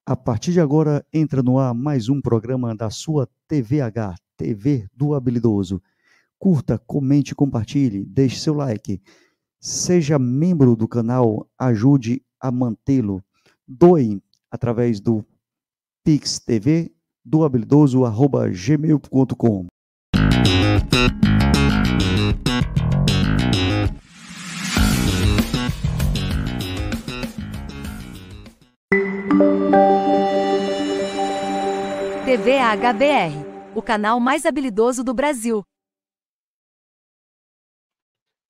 A partir de agora, entra no ar mais um programa da sua TVH, TV do Habilidoso. Curta, comente e compartilhe, deixe seu like. Seja membro do canal, ajude a mantê-lo. Doe através do Pix TV do habilidoso@gmail.com. TV HBR, o canal mais habilidoso do Brasil.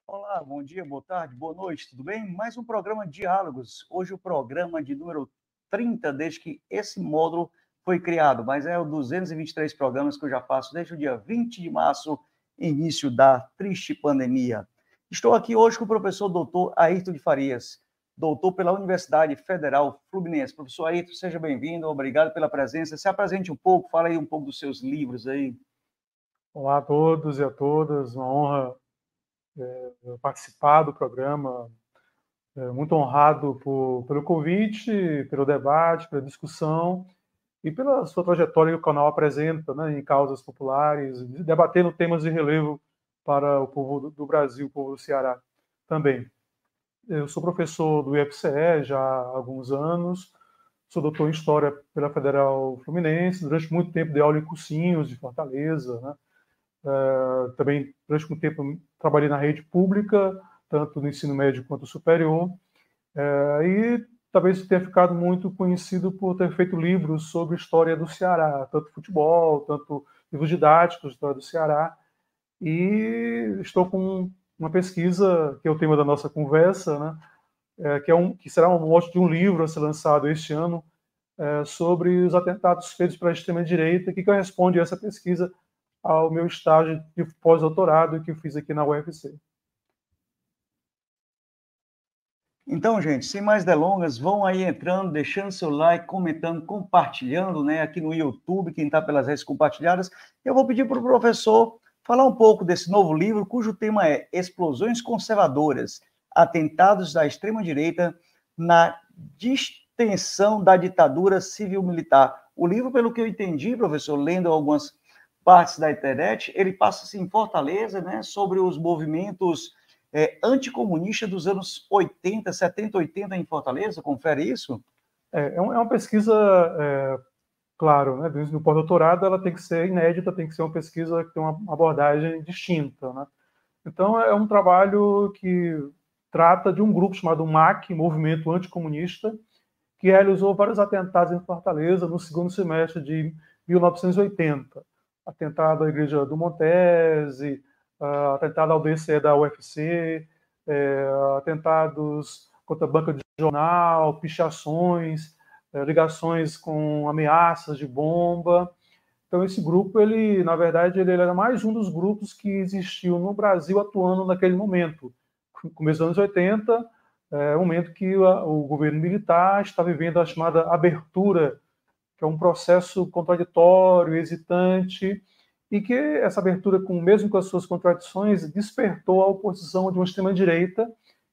Olá, bom dia, boa tarde, boa noite, tudo bem? Mais um programa de Diálogos. Hoje o programa de número 30, desde que esse módulo foi criado, mas é o 223 programas que eu já faço desde o dia 20 de março, início da triste pandemia. Estou aqui hoje com o professor doutor Ayrton de Farias, doutor pela Universidade Federal Fluminense. Professor Ayrton, seja bem-vindo, obrigado pela presença. Se apresente um pouco, fala aí um pouco dos seus livros aí. Olá a todos e a todas, uma honra participar do programa, muito honrado pelo convite, pelo debate, pela discussão e pela sua trajetória que o canal apresenta, né, em causas populares, debatendo temas de relevo para o povo do Brasil, o povo do Ceará também. Eu sou professor do IFCE já há alguns anos, sou doutor em História pela Federal Fluminense, durante muito tempo dei aula em cursinhos de Fortaleza, né? Também, durante muito tempo, trabalhei na rede pública, tanto no ensino médio quanto superior, e talvez tenha ficado muito conhecido por ter feito livros sobre história do Ceará, tanto futebol, tanto livros didáticos de história do Ceará, e estou com uma pesquisa, que é o tema da nossa conversa, né, que será um mote de um livro a ser lançado este ano, sobre os atentados feitos pela extrema-direita, que corresponde a essa pesquisa ao meu estágio de pós-doutorado que eu fiz aqui na UFC. Então, gente, sem mais delongas, vão aí entrando, deixando seu like, comentando, compartilhando, né, aqui no YouTube, quem está pelas redes compartilhadas. Eu vou pedir para o professor falar um pouco desse novo livro, cujo tema é Explosões Conservadoras, Atentados da Extrema-Direita na Distensão da Ditadura Civil-Militar. O livro, pelo que eu entendi, professor, lendo algumas partes da internet, ele passa-se em Fortaleza, né, sobre os movimentos anticomunista dos anos 80, 70, 80 em Fortaleza, confere isso? É uma pesquisa, claro, né, no pós-doutorado ela tem que ser inédita, tem que ser uma pesquisa que tem uma abordagem distinta, né? Então é um trabalho que trata de um grupo chamado MAC, Movimento Anticomunista, que realizou vários atentados em Fortaleza no segundo semestre de 1980. Atentado à Igreja do Montese, atentado ao DCE da UFC, atentados contra a banca de jornal, pichações, ligações com ameaças de bomba. Então esse grupo, ele, na verdade, ele era mais um dos grupos que existiu no Brasil atuando naquele momento. Começo dos anos 80, um momento que o governo militar está vivendo a chamada abertura, que é um processo contraditório, hesitante, e que essa abertura, mesmo com as suas contradições, despertou a oposição de uma extrema-direita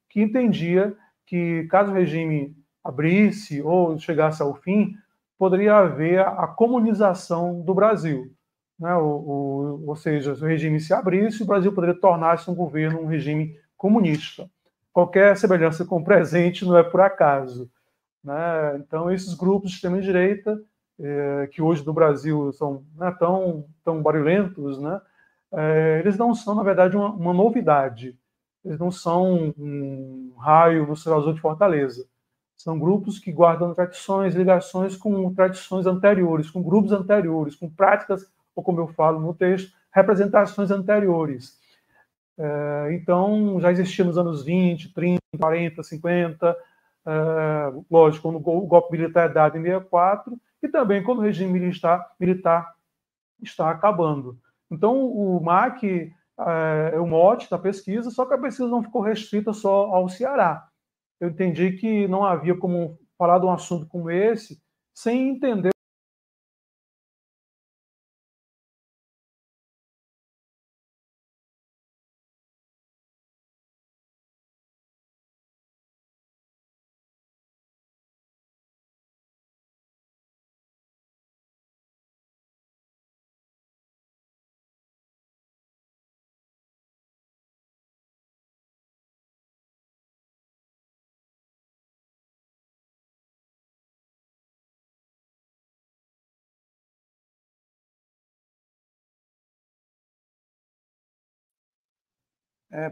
que entendia que, caso o regime abrisse ou chegasse ao fim, poderia haver a comunização do Brasil. Né? Ou seja, se o regime se abrisse, o Brasil poderia tornar-se um governo, um regime comunista. Qualquer semelhança com o presente não é por acaso. Né? Então, esses grupos de extrema-direita, que hoje no Brasil são, né, tão barulhentos, né, eles não são, na verdade, uma novidade. Eles não são um raio no céu azul de Fortaleza. São grupos que guardam tradições, ligações com tradições anteriores, com grupos anteriores, com práticas, ou como eu falo no texto, representações anteriores. Então, já existia nos anos 20, 30, 40, 50, lógico, quando o golpe militar é dado em 64, e também quando o regime militar está acabando. Então, o MAC é o mote da pesquisa, só que a pesquisa não ficou restrita só ao Ceará. Eu entendi que não havia como falar de um assunto como esse sem entender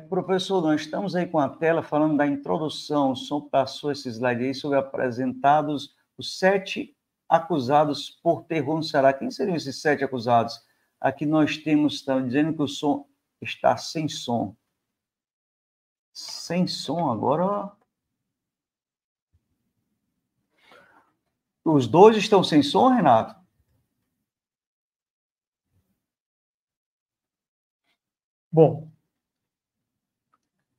Professor, nós estamos aí com a tela falando da introdução. O som passou esse slide aí sobre apresentados os 7 acusados por terror no Ceará. Quem seriam esses 7 acusados? Aqui nós temos, está dizendo que o som está sem som. Sem som agora. Os 2 estão sem som, Renato? Bom,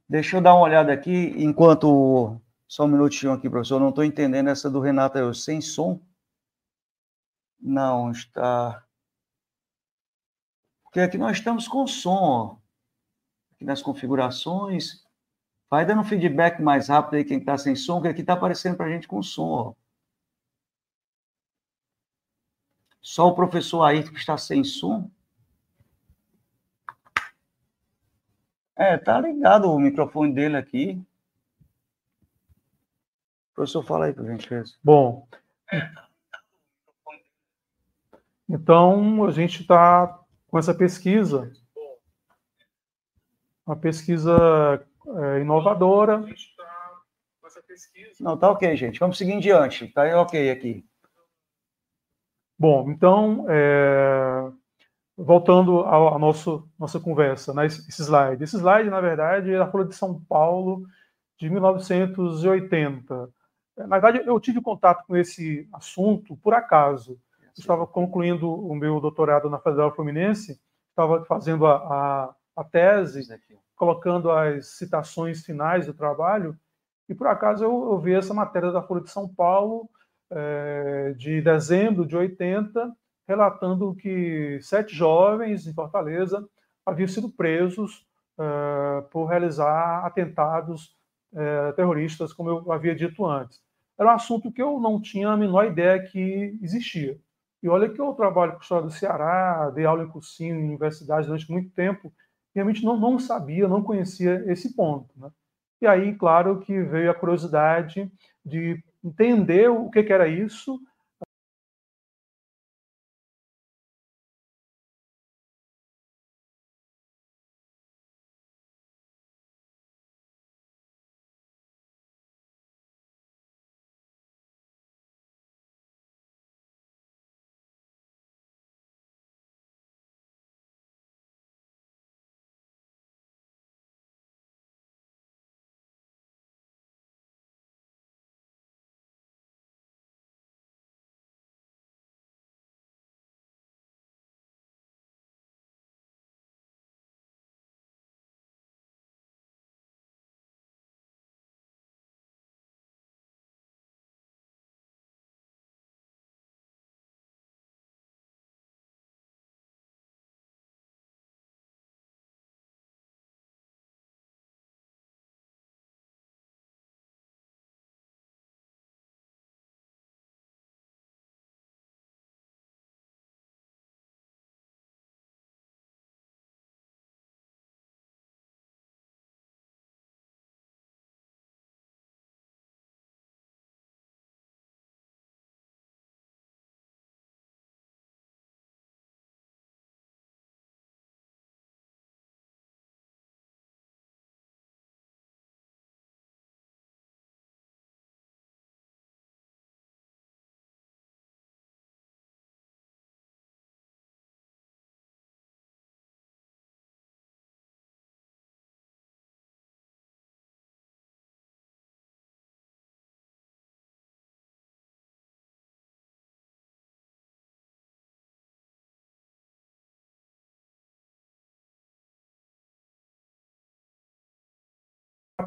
deixa eu dar uma olhada aqui, enquanto... Só um minutinho aqui, professor. Não estou entendendo essa do Renato aí. Sem som? Não, está... Porque aqui nós estamos com som, ó. Aqui nas configurações. Vai dando feedback mais rápido aí quem está sem som, que aqui está aparecendo para a gente com som, ó. Só o professor Ayrton que está sem som. Tá ligado o microfone dele aqui. Professor, fala aí, por gentileza. Bom, então a gente está com essa pesquisa, uma pesquisa inovadora. Não, tá ok, gente. Vamos seguir em diante. Tá ok aqui. Bom, então, voltando à nossa conversa, né, esse slide. Esse slide, na verdade, é da Folha de São Paulo, de 1980. Na verdade, eu tive contato com esse assunto por acaso. Eu estava concluindo o meu doutorado na Federal Fluminense, estava fazendo a tese, colocando as citações finais do trabalho, e por acaso eu vi essa matéria da Folha de São Paulo, de dezembro de 80, relatando que 7 jovens em Fortaleza haviam sido presos por realizar atentados terroristas, como eu havia dito antes. Era um assunto que eu não tinha a menor ideia que existia. E olha que eu trabalho com a história do Ceará, dei aula em cursinho, em universidades durante muito tempo, e realmente não sabia, não conhecia esse ponto, né? E aí, claro, que veio a curiosidade de entender o que era isso.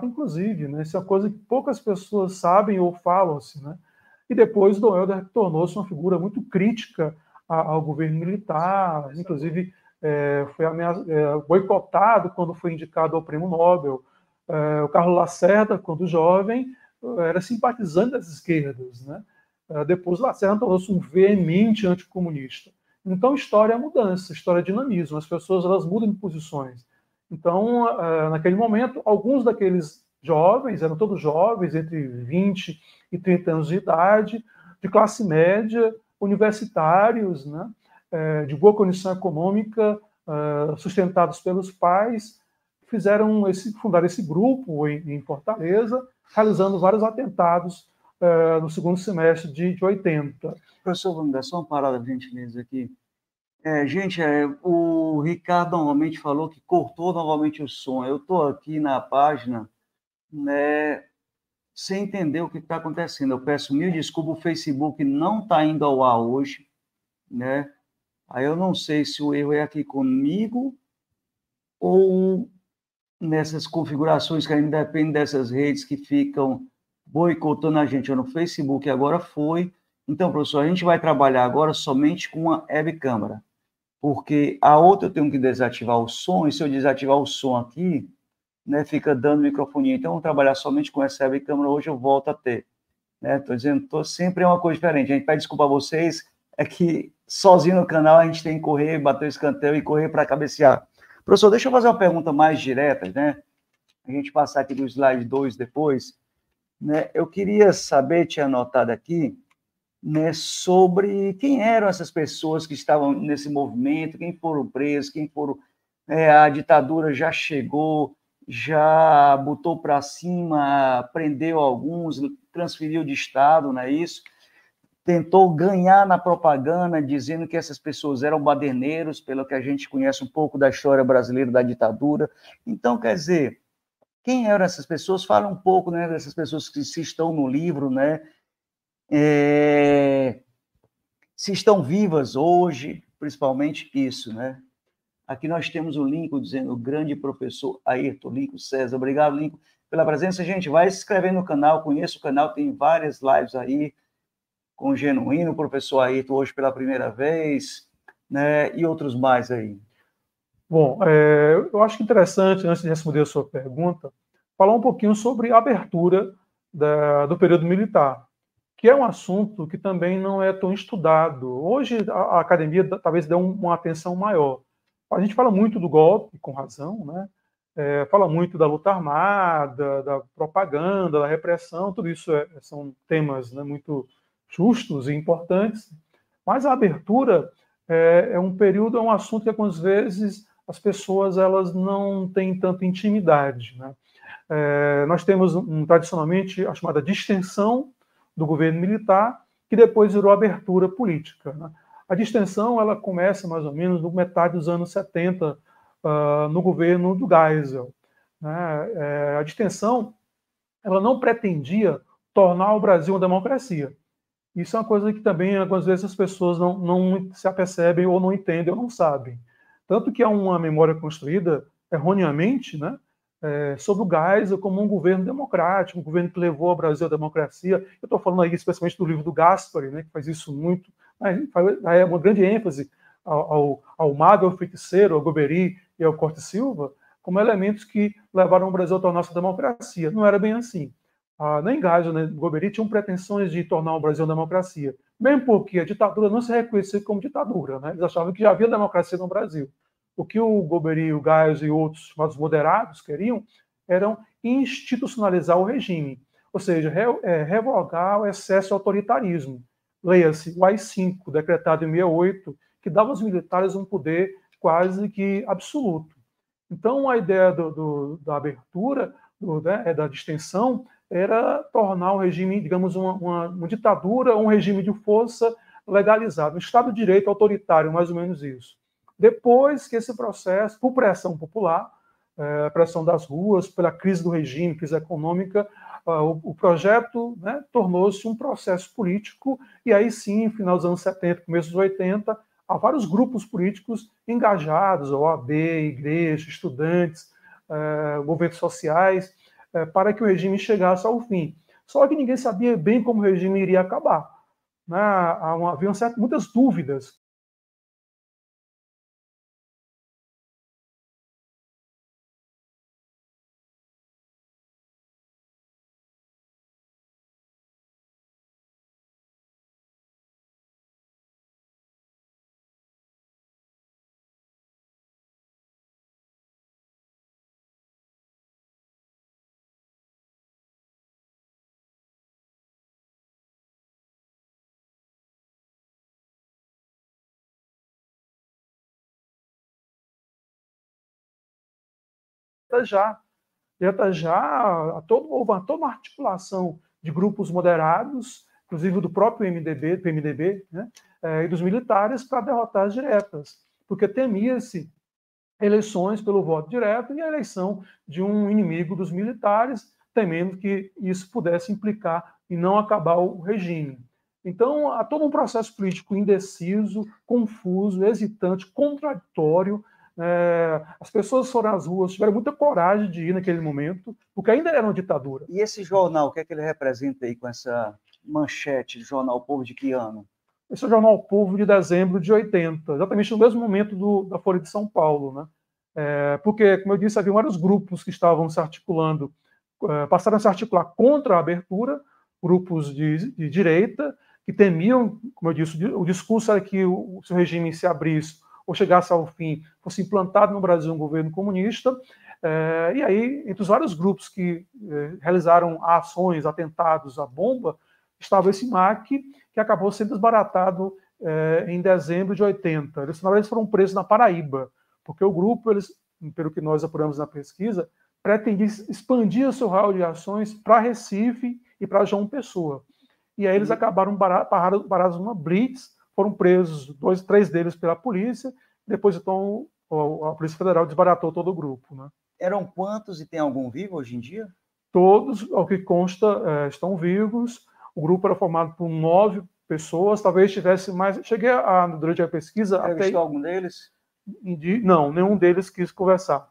Inclusive, né? Isso é uma coisa que poucas pessoas sabem ou falam-se, né? E depois Dom Helder tornou-se uma figura muito crítica ao governo militar, inclusive foi boicotado quando foi indicado ao Prêmio Nobel. O Carlos Lacerda, quando jovem, era simpatizante das esquerdas, né? Depois Lacerda tornou-se um veemente anticomunista. Então, história é mudança, história é dinamismo, as pessoas elas mudam de posições. Então, naquele momento, alguns daqueles jovens, eram todos jovens, entre 20 e 30 anos de idade, de classe média, universitários, né, de boa condição econômica, sustentados pelos pais, fundaram esse grupo em Fortaleza, realizando vários atentados no segundo semestre de 80. Professor, vamos dar só uma parada, gentileza, aqui. Gente, o Ricardo novamente falou que cortou novamente o som. Eu estou aqui na página, né, sem entender o que está acontecendo. Eu peço mil desculpas, o Facebook não está indo ao ar hoje, né? Aí eu não sei se o erro é aqui comigo ou nessas configurações que ainda dependem dessas redes que ficam boicotando a gente. No Facebook agora foi. Então, professor, a gente vai trabalhar agora somente com a webcâmera, porque a outra eu tenho que desativar o som, e se eu desativar o som aqui, né, fica dando microfonia. Então, vamos trabalhar somente com essa webcâmera. Hoje eu volto a ter. Estou dizendo, sempre é uma coisa diferente. A gente pede desculpa a vocês, é que sozinho no canal a gente tem que correr, bater o escanteio e correr para cabecear. Professor, deixa eu fazer uma pergunta mais direta, né? A gente passar aqui do slide 2 depois, né? Eu queria saber, tinha anotado aqui, né, sobre quem eram essas pessoas que estavam nesse movimento, quem foram presos, quem foram... a ditadura já chegou, já botou para cima, prendeu alguns, transferiu de estado, não é isso? Tentou ganhar na propaganda, dizendo que essas pessoas eram baderneiros, pelo que a gente conhece um pouco da história brasileira da ditadura. Então, quer dizer, quem eram essas pessoas? Fala um pouco, né, dessas pessoas que se estão no livro, né? Se estão vivas hoje, principalmente isso, né? Aqui nós temos o Lincoln dizendo, o grande professor Ayrton Lincoln César. Obrigado, Lincoln, pela presença. Gente, vai se inscrevendo no canal, conheça o canal, tem várias lives aí, com o Genuíno, o professor Ayrton hoje pela primeira vez, né, e outros mais aí. Bom, eu acho interessante, antes de responder a sua pergunta, falar um pouquinho sobre a abertura do período militar, que é um assunto que também não é tão estudado. Hoje, a academia talvez dê uma atenção maior. A gente fala muito do golpe, com razão, né? Fala muito da luta armada, da propaganda, da repressão, tudo isso são temas, né, muito justos e importantes, mas a abertura um período, é um assunto que algumas vezes as pessoas elas não têm tanta intimidade, né? Nós temos tradicionalmente a chamada distensão do governo militar, que depois virou abertura política, né? A distensão ela começa mais ou menos no metade dos anos 70, no governo do Geisel, né? A distensão ela não pretendia tornar o Brasil uma democracia. Isso é uma coisa que também, algumas vezes, as pessoas não se apercebem ou não entendem ou não sabem. Tanto que há uma memória construída erroneamente, né, sobre o Geisel como um governo democrático, um governo que levou ao Brasil à democracia. Eu estou falando aí especialmente do livro do Gaspari, né, que faz isso muito. É uma grande ênfase ao mago, ao feiticeiro, ao Goberi e ao Corte Silva, como elementos que levaram o Brasil a tornar-se a democracia. Não era bem assim. Nem Geisel, nem Goberi tinham pretensões de tornar o Brasil uma democracia, mesmo porque a ditadura não se reconhecia como ditadura, né? Eles achavam que já havia democracia no Brasil. O que o Goberi, o Geisel e outros chamados moderados queriam eram institucionalizar o regime, ou seja, revogar o excesso de autoritarismo. Leia-se o AI-5, decretado em 68, que dava aos militares um poder quase que absoluto. Então, a ideia da abertura, da distensão, era tornar o regime, digamos, uma ditadura, um regime de força legalizado, um Estado de Direito autoritário, mais ou menos isso. Depois que esse processo, por pressão popular, pressão das ruas, pela crise do regime, crise econômica, o projeto, né, tornou-se um processo político, e aí sim, no final dos anos 70, começo dos 80, há vários grupos políticos engajados, OAB, igreja, estudantes, movimentos sociais, para que o regime chegasse ao fim. Só que ninguém sabia bem como o regime iria acabar, né? Havia muitas dúvidas Iratajá. Iratajá, houve toda uma articulação de grupos moderados, inclusive do próprio PMDB, né, e dos militares, para derrotar as diretas, porque temia-se eleições pelo voto direto e a eleição de um inimigo dos militares, temendo que isso pudesse implicar em não acabar o regime. Então, há todo um processo político indeciso, confuso, hesitante, contraditório. As pessoas foram às ruas, tiveram muita coragem de ir naquele momento, porque ainda era uma ditadura. E esse jornal, o que é que ele representa aí com essa manchete de Jornal Povo de que ano? Esse é o Jornal Povo de dezembro de 80, exatamente no mesmo momento da Folha de São Paulo, né? Porque, como eu disse, havia vários grupos que estavam se articulando, passaram a se articular contra a abertura, grupos de direita, que temiam, como eu disse, o discurso era que se o regime se abrisse ou chegasse ao fim, fosse implantado no Brasil um governo comunista. E aí, entre os vários grupos que realizaram ações, atentados à bomba, estava esse MAC, que acabou sendo desbaratado em dezembro de 80. Eles, na verdade, foram presos na Paraíba, porque o grupo, pelo que nós apuramos na pesquisa, pretendia expandir o seu raio de ações para Recife e para João Pessoa. E aí eles acabaram parados numa blitz, foram presos 3 deles pela polícia, depois então a Polícia Federal desbaratou todo o grupo, né? Eram quantos e tem algum vivo hoje em dia? Todos, ao que consta, estão vivos. O grupo era formado por 9 pessoas, talvez tivesse mais. Cheguei durante a pesquisa. Entrevistou algum deles? Não, nenhum deles quis conversar.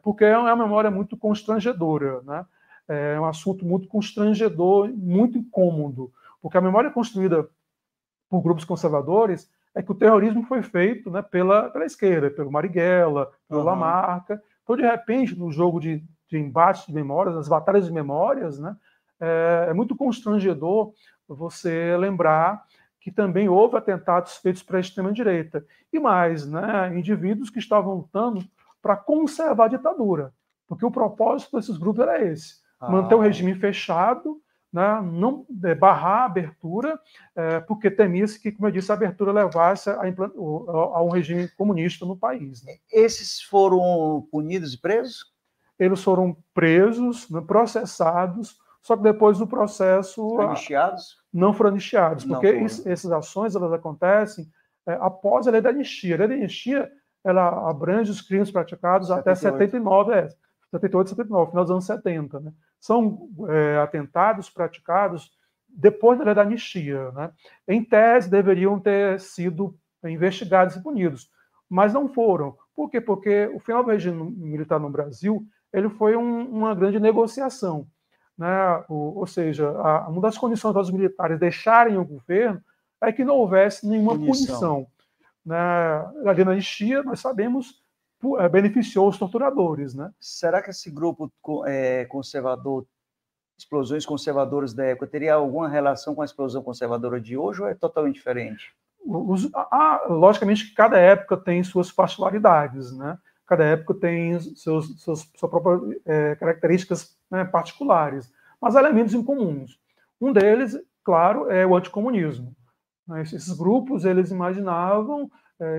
Porque é uma memória muito constrangedora, né? É um assunto muito constrangedor, muito incômodo, porque a memória construída por grupos conservadores é que o terrorismo foi feito, né, pela esquerda, pelo Marighella, pelo Lamarca. Então, de repente, no jogo de embate de memórias, nas batalhas de memórias, né, é muito constrangedor você lembrar que também houve atentados feitos para a extrema-direita. E mais, né, indivíduos que estavam lutando para conservar a ditadura, porque o propósito desses grupos era esse: manter o regime fechado, né, não barrar a abertura, porque temia-se que, como eu disse, a abertura levasse a um regime comunista no país, né? Esses foram punidos e presos? Eles foram presos, né, processados, só que depois do processo... Anistiados? Não foram anistiados, porque essas ações elas acontecem após a lei da anistia. A lei da anistia ela abrange os crimes praticados 78. Até 78, 79, final dos anos 70. Né? São atentados praticados depois da lei da anistia. Né? Em tese, deveriam ter sido investigados e punidos, mas não foram. Por quê? Porque o final do regime militar no Brasil ele foi uma grande negociação. Né? Ou seja, uma das condições para os militares deixarem o governo é que não houvesse nenhuma punição. Na lei da anistia, nós sabemos, beneficiou os torturadores. Né? Será que esse grupo conservador, explosões conservadoras da época, teria alguma relação com a explosão conservadora de hoje ou é totalmente diferente? Logicamente que cada época tem suas particularidades, né? Cada época tem suas próprias características, né, particulares, mas há elementos em comuns. Um deles, claro, é o anticomunismo. Esses grupos, eles imaginavam,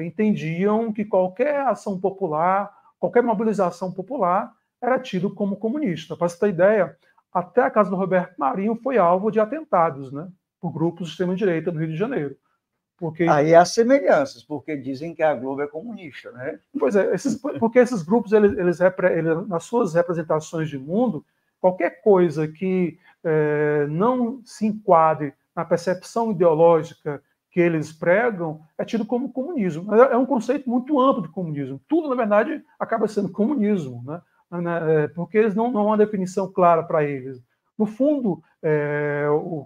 entendiam que qualquer ação popular, qualquer mobilização popular era tido como comunista. Para você ter ideia, até a casa do Roberto Marinho foi alvo de atentados, né, por grupos de extrema-direita no Rio de Janeiro. Porque... Aí há semelhanças, porque dizem que a Globo é comunista, né? Pois é, porque esses grupos, eles, nas suas representações de mundo, qualquer coisa que não se enquadre na percepção ideológica que eles pregam é tido como comunismo. É um conceito muito amplo de comunismo. Tudo, na verdade, acaba sendo comunismo, né? Porque eles não há uma definição clara para eles. No fundo,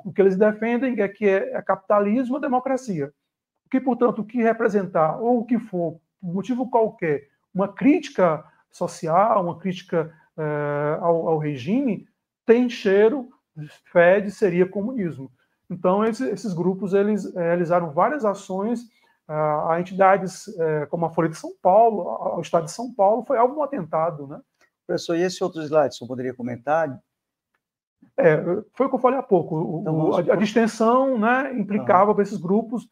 o que eles defendem é que é capitalismo e democracia. Que, portanto, o que representar, ou o que for, por motivo qualquer, uma crítica social, uma crítica ao regime, tem cheiro, fede, seria comunismo. Então, esses grupos eles realizaram várias ações a entidades como a Folha de São Paulo, ao Estado de São Paulo, foi algo um atentado, né? Professor, e esse outro slide, você poderia comentar? Foi o que eu falei há pouco. A distensão, né, implicava para esses grupos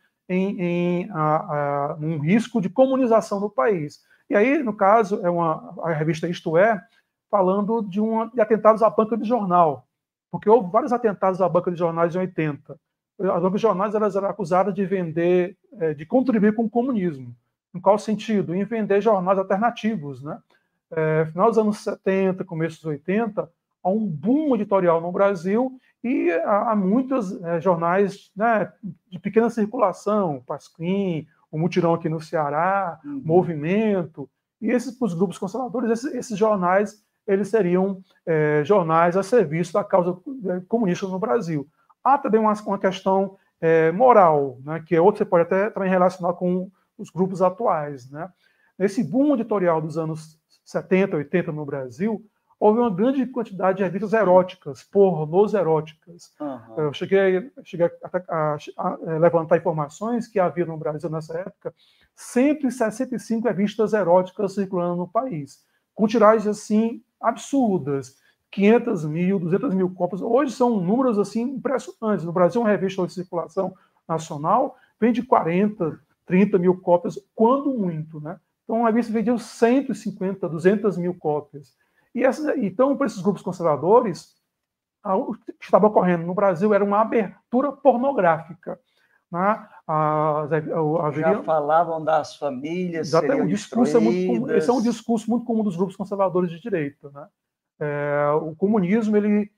um risco de comunização do país. E aí, no caso, a revista Isto É, falando de atentados à banca de jornal, porque houve vários atentados à banca de jornais em 80. As bancas de jornais elas eram acusadas de vender, de contribuir com o comunismo. Em qual sentido? Em vender jornais alternativos, né? Final dos anos 70, começo dos 80, há um boom editorial no Brasil e há muitos jornais, né, de pequena circulação, Pasquim, o Mutirão aqui no Ceará, Movimento, e os grupos conservadores, esses jornais, eles seriam jornais a serviço da causa comunista no Brasil. Há também uma questão moral, né, que é outra, você pode até também relacionar com os grupos atuais, né? Nesse boom editorial dos anos 70, 80 no Brasil, houve uma grande quantidade de revistas eróticas, pornôs eróticas. Eu cheguei a levantar informações que havia no Brasil nessa época 165 revistas eróticas circulando no país, com tiragens assim absurdas, 500 mil, 200 mil cópias. Hoje são números assim impressionantes. No Brasil, uma revista de circulação nacional vende 40, 30 mil cópias, quando muito, né? Então, a revista vendia 150, 200 mil cópias. Então, para esses grupos conservadores, o que estava ocorrendo no Brasil era uma abertura pornográfica. Né? Já falavam das famílias, seriam esse é um discurso muito comum dos grupos conservadores de direita. Né? O comunismo ele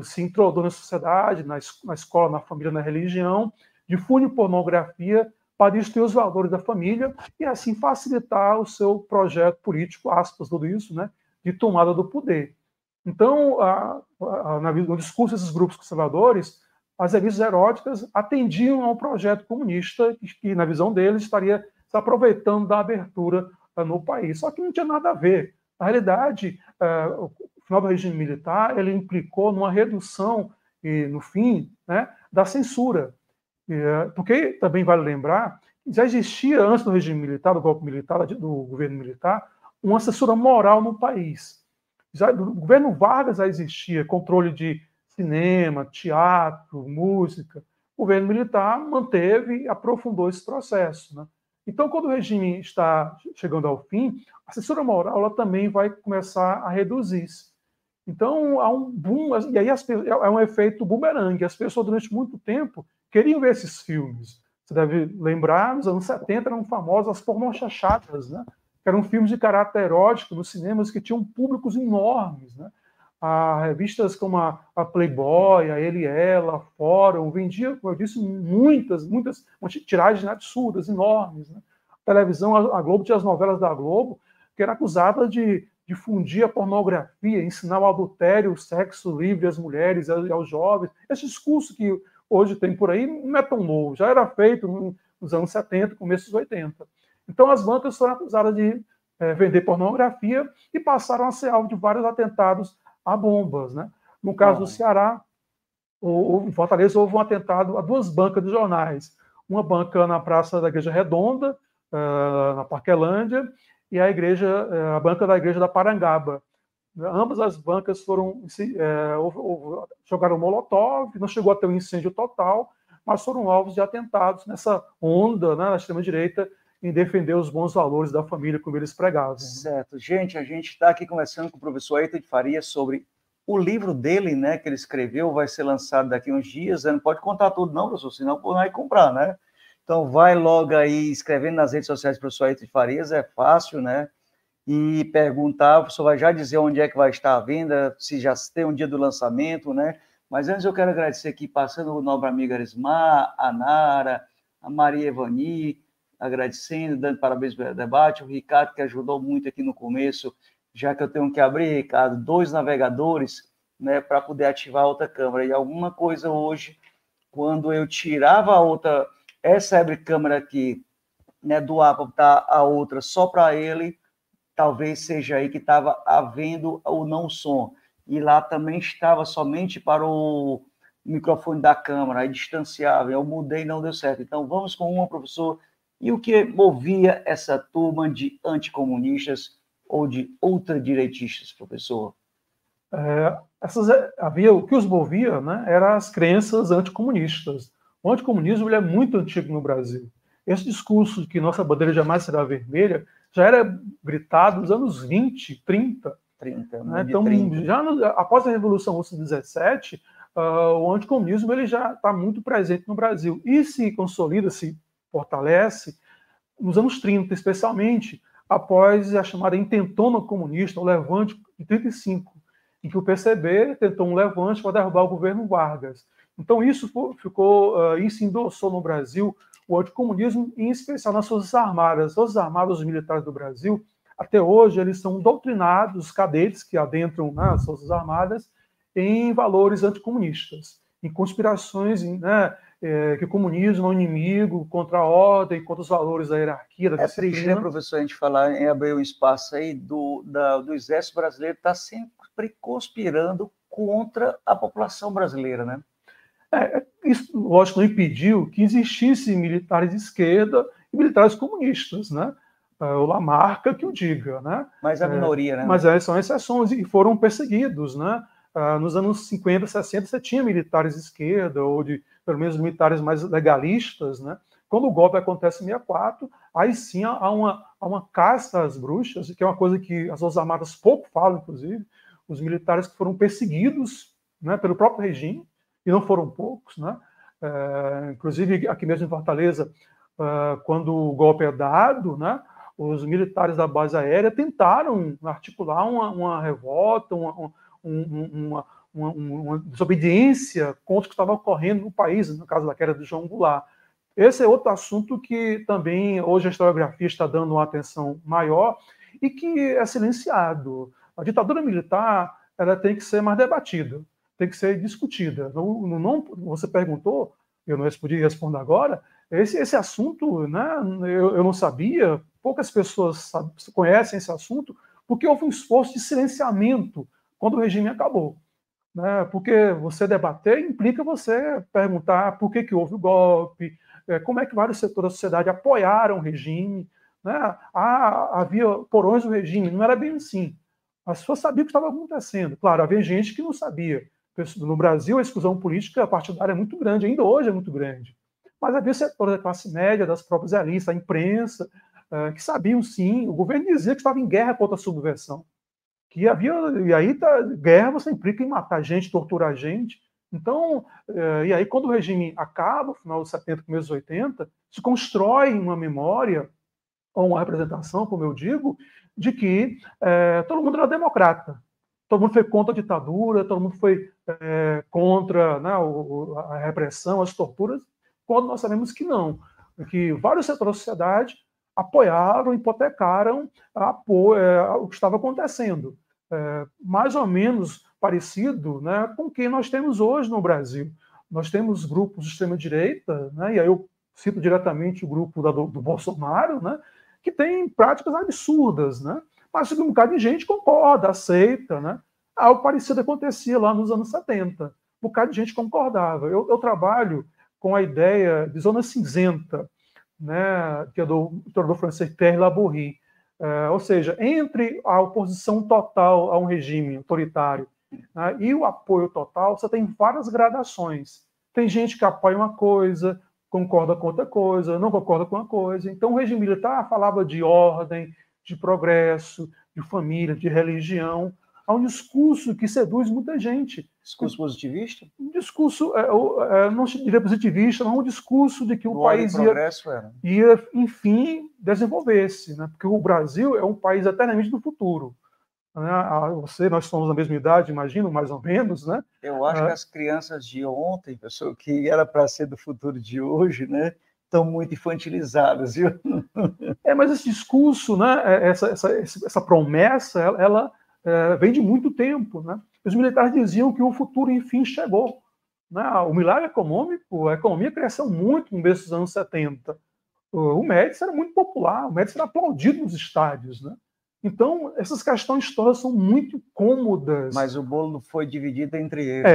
se introduz na sociedade, na escola, na família, na religião, difunde pornografia para destruir os valores da família e, assim, facilitar o seu projeto político, aspas, tudo isso, né, de tomada do poder. Então, no discurso desses grupos conservadores, as revistas eróticas atendiam ao projeto comunista que, na visão deles, estaria se aproveitando da abertura no país. Só que não tinha nada a ver. Na realidade, o final do regime militar ele implicou numa redução, no fim, né, da censura. Porque também vale lembrar que já existia, antes do regime militar, do golpe militar, do governo militar, uma censura moral no país. No governo Vargas já existia controle de cinema, teatro, música. O governo militar manteve e aprofundou esse processo. Né? Então, quando o regime está chegando ao fim, a censura moral ela também vai começar a reduzir-se. Então, há um boom, e aí é um efeito bumerangue. As pessoas, durante muito tempo, queriam ver esses filmes. Você deve lembrar, nos anos 70 eram famosas as pornochanchadas, né? Que eram filmes de caráter erótico nos cinemas que tinham públicos enormes. Né? Revistas como a Playboy, a Ele e Ela, a Fórum, vendiam, como eu disse, muitas tiragens absurdas, enormes. Né? A televisão, a Globo tinha as novelas da Globo, que era acusada de difundir a pornografia, ensinar o adultério, o sexo livre às mulheres e aos jovens. Esse discurso que hoje tem por aí não é tão novo, já era feito nos anos 70, começo dos 80. Então as bancas foram acusadas de vender pornografia e passaram a ser alvo de vários atentados a bombas. Né? No caso do Ceará, em Fortaleza, houve um atentado a duas bancas de jornais. Uma banca na Praça da Igreja Redonda, na Parquelândia, e a banca da Igreja da Parangaba. Ambas as bancas jogaram molotov, não chegou a ter um incêndio total, mas foram alvos de atentados nessa onda, né, da extrema-direita em defender os bons valores da família, como eles pregavam. Certo. Gente, a gente está aqui conversando com o professor Ayrton de Faria sobre o livro dele, né, que ele escreveu, vai ser lançado daqui a uns dias. Não pode contar tudo não, professor, senão não vai comprar, né? Então, vai logo aí escrevendo nas redes sociais do professor Ayrton de Farias, é fácil, né? E perguntar, o professor vai já dizer onde é que vai estar a venda, se já tem um dia do lançamento, né? Mas antes eu quero agradecer aqui, passando o nobre amigo Arismar, a Nara, a Maria Evani, agradecendo, dando parabéns pelo debate, o Ricardo, que ajudou muito aqui no começo, já que eu tenho que abrir, Ricardo, 2 navegadores, né, para poder ativar a outra câmera. E alguma coisa hoje, quando eu tirava a outra, essa câmera aqui, né, do ar para botar a outra só para ele, talvez seja aí que estava havendo o não som. E lá também estava somente para o microfone da câmera, aí distanciável. Eu mudei e não deu certo. Então, vamos com uma, professor. E o que movia essa turma de anticomunistas ou de ultradireitistas, professor? O que os movia, né, eram as crenças anticomunistas. O anticomunismo ele é muito antigo no Brasil. Esse discurso de que nossa bandeira jamais será vermelha já era gritado nos anos 20, 30. 30, Né? Então, 30. já após a Revolução Russa de 17, o anticomunismo ele já está muito presente no Brasil e se consolida, se fortalece nos anos 30, especialmente após a chamada intentona comunista, o levante de 35, em que o PCB tentou um levante para derrubar o governo Vargas. Então isso isso endossou no Brasil o anticomunismo, em especial nas Forças Armadas. As Forças Armadas, os militares do Brasil, até hoje, eles são doutrinados, cadetes que adentram nas Forças Armadas, em valores anticomunistas, em conspirações, né, que o comunismo é um inimigo contra a ordem, contra os valores da hierarquia, da disciplina. Triste, né, professor, a gente falar em abrir um espaço aí do Exército Brasileiro está sempre conspirando contra a população brasileira, né? Isso, lógico, não impediu que existissem militares de esquerda e militares comunistas, né? O Lamarca que o diga, né? Mas a minoria, né? Mas são exceções e foram perseguidos, né? Nos anos 50, 60, você tinha militares de esquerda, ou pelo menos militares mais legalistas, né? Quando o golpe acontece em 64, aí sim há uma caça às bruxas, que é uma coisa que as Forças Armadas pouco falam, inclusive, os militares que foram perseguidos, né, pelo próprio regime, e não foram poucos, né? Inclusive aqui mesmo em Fortaleza, quando o golpe é dado, né, os militares da base aérea tentaram articular uma revolta, uma desobediência contra o que estava ocorrendo no país, no caso da queda de João Goulart. Esse é outro assunto que também hoje a historiografia está dando uma atenção maior e que é silenciado. A ditadura militar ela tem que ser mais debatida, tem que ser discutida. Não, você perguntou, eu não pude responder agora, esse assunto, né, eu não sabia, poucas pessoas conhecem esse assunto, porque houve um esforço de silenciamento quando o regime acabou. Né? Porque você debater implica você perguntar por que houve o golpe, como é que vários setores da sociedade apoiaram o regime. Né? Havia porões do regime, não era bem assim. As pessoas sabiam o que estava acontecendo. Claro, havia gente que não sabia. No Brasil, a exclusão política partidária é muito grande, ainda hoje é muito grande. Mas havia setores da classe média, das próprias elites, da imprensa, que sabiam sim. O governo dizia que estava em guerra contra a subversão. Que havia, e aí guerra você implica em matar gente, torturar gente. Então, e aí quando o regime acaba, no final dos 70, começo dos 80, se constrói uma memória, ou uma representação, como eu digo, de que todo mundo era democrata. Todo mundo foi contra a ditadura, todo mundo foi contra, né, a repressão, as torturas, quando nós sabemos que não. Que vários setores da sociedade apoiaram, hipotecaram o que estava acontecendo. Mais ou menos parecido, né, com o que nós temos hoje no Brasil. Nós temos grupos de extrema-direita, né, e aí eu cito diretamente o grupo do Bolsonaro, né, que tem práticas absurdas, né, mas um bocado de gente concorda, aceita. Né. Algo parecido acontecia lá nos anos 70. Um bocado de gente concordava. Eu trabalho com a ideia de zona cinzenta, né, que é do historiador francês Pierre Laborie. Ou seja, entre a oposição total a um regime autoritário, né, e o apoio total, você tem várias gradações. Tem gente que apoia uma coisa, concorda com outra coisa, não concorda com uma coisa. Então, o regime militar falava de ordem, de progresso, de família, de religião. Há um discurso que seduz muita gente. Discurso positivista? Um discurso, não diria positivista, mas um discurso de que o país ia, enfim, desenvolver-se. Né? Porque o Brasil é um país eternamente do futuro. Né? Nós somos da mesma idade, imagino, mais ou menos. Né? Eu acho que as crianças de ontem, pessoal, que era para ser do futuro de hoje, né? Estão muito infantilizadas, viu? Mas esse discurso, né? essa promessa, ela vem de muito tempo. Né? Os militares diziam que o futuro, enfim, chegou. Né? O milagre econômico, a economia cresceu muito no começo dos anos 70. O Médici era muito popular, o Médici era aplaudido nos estádios. Né? Então, essas questões todas são muito cômodas. Mas o bolo foi dividido entre eles.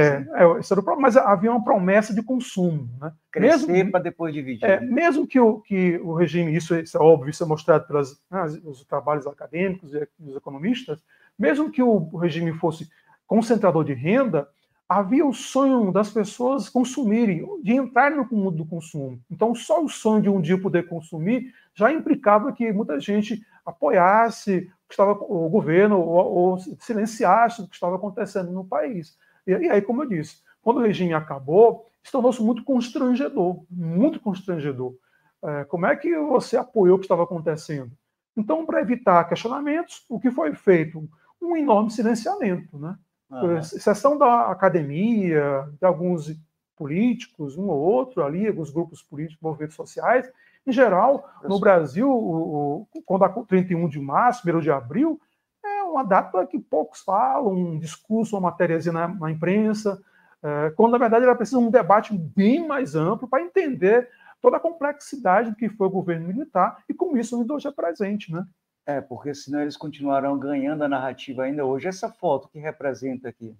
Esse era o problema, mas havia uma promessa de consumo. Né? Crescer para depois dividir. Mesmo que o regime, isso é óbvio, isso é mostrado pelos trabalhos acadêmicos e dos economistas, mesmo que o regime fosse concentrador de renda, havia o sonho das pessoas consumirem, de entrarem no mundo do consumo. Então, só o sonho de um dia poder consumir já implicava que muita gente apoiasse o governo ou silenciasse o que estava acontecendo no país. E aí, como eu disse, quando o regime acabou, isso tornou-se muito constrangedor, muito constrangedor. Como é que você apoiou o que estava acontecendo? Então, para evitar questionamentos, o que foi feito? Um enorme silenciamento, né? Exceção da academia, de alguns políticos, um ou outro ali, alguns grupos políticos, movimentos sociais. Em geral, no Brasil, quando a 31 de março, 1º de abril, é uma data que poucos falam, um discurso, uma matériazinha na imprensa, quando, na verdade, era preciso um debate bem mais amplo para entender toda a complexidade do que foi o governo militar e como isso ainda hoje é presente, né? Porque senão eles continuarão ganhando a narrativa ainda hoje. Essa foto que representa aqui?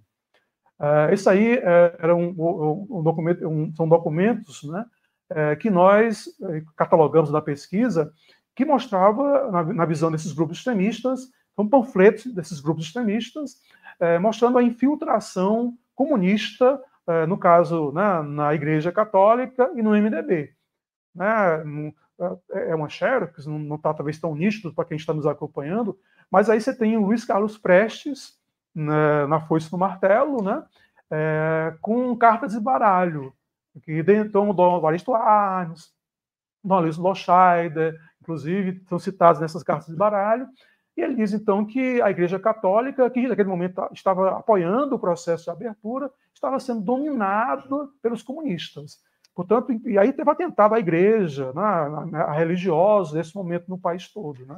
Isso aí era um documento, são documentos, né, que nós catalogamos na pesquisa, que mostrava, na visão desses grupos extremistas, são panfletos desses grupos extremistas, mostrando a infiltração comunista, no caso, né, na Igreja Católica e no MDB. Né? É uma xerox, não está talvez tão nítido para quem está nos acompanhando, mas aí você tem o Luiz Carlos Prestes, na Foice no Martelo, né? Com cartas de baralho, que dentro do Aristo Arnes, do Aloysio Loscheider, inclusive, são citados nessas cartas de baralho, e ele diz, então, que a Igreja Católica, que naquele momento estava apoiando o processo de abertura, estava sendo dominado pelos comunistas. Portanto, e aí teve atentado à igreja, né, a religiosos, nesse momento no país todo. Né?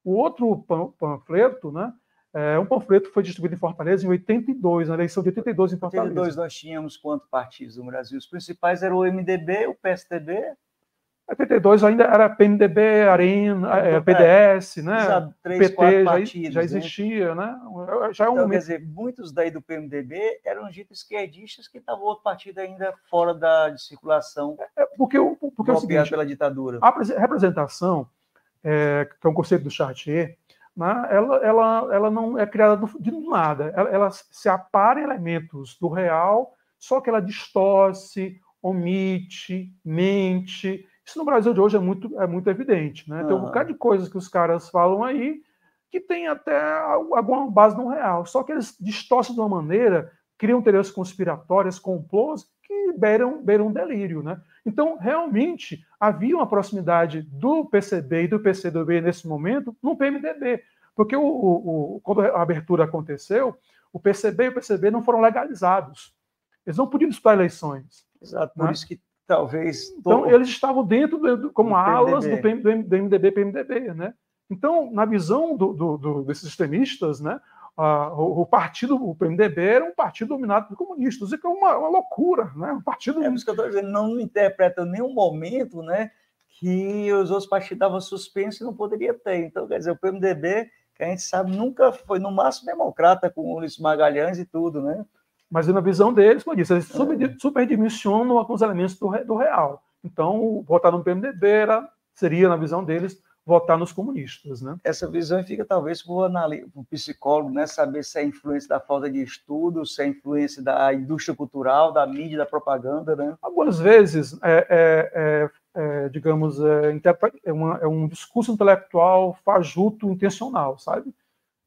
O outro panfleto, né, um panfleto que foi distribuído em Fortaleza em 82, na eleição de 82 em Fortaleza. Em 82 nós tínhamos quantos partidos no Brasil? Os principais eram o MDB, o PSDB. Em 82 ainda era PMDB, Arena, PDS, né? 3, PT 4 partidos, já existia, né? Já é um então, quer dizer, muitos daí do PMDB eram ditos esquerdistas que estavam outro partido ainda fora de circulação, porque é o seguinte, pela ditadura. A representação, que é um conceito do Chartier, né, ela não é criada de nada. Ela se apara em elementos do real, só que ela distorce, omite, mente. Isso no Brasil de hoje é muito evidente. Né? Tem um bocado de coisas que os caras falam aí que tem até alguma base no real. Só que eles distorcem de uma maneira, criam teorias conspiratórias, complôs, que beiram delírio. Né? Então, realmente, havia uma proximidade do PCB e do PCdoB nesse momento no PMDB. Porque quando a abertura aconteceu, o PCB e o PCB não foram legalizados. Eles não podiam disputar eleições. Exato, por isso que talvez... Então, eles estavam dentro, como alas do MDB e PMDB. Né? Então, na visão desses extremistas, né, o PMDB era um partido dominado por comunistas, e que é uma loucura, né? Um partido... por isso que eu estou dizendo, não interpreta em nenhum momento, né, que os outros partidos estavam suspensos e não poderia ter. Então, quer dizer, o PMDB, que a gente sabe, nunca foi, no máximo, democrata, com o Ulisses Magalhães e tudo, né? Mas na visão deles, como eu disse, eles superdimensionam alguns elementos do real. Então, votar no PMDB seria, na visão deles, votar nos comunistas. Né? Essa visão fica, talvez, para o psicólogo, né, saber se é a influência da falta de estudo, se é a influência da indústria cultural, da mídia, da propaganda. Né? Algumas vezes, digamos, é um discurso intelectual fajuto, intencional, sabe?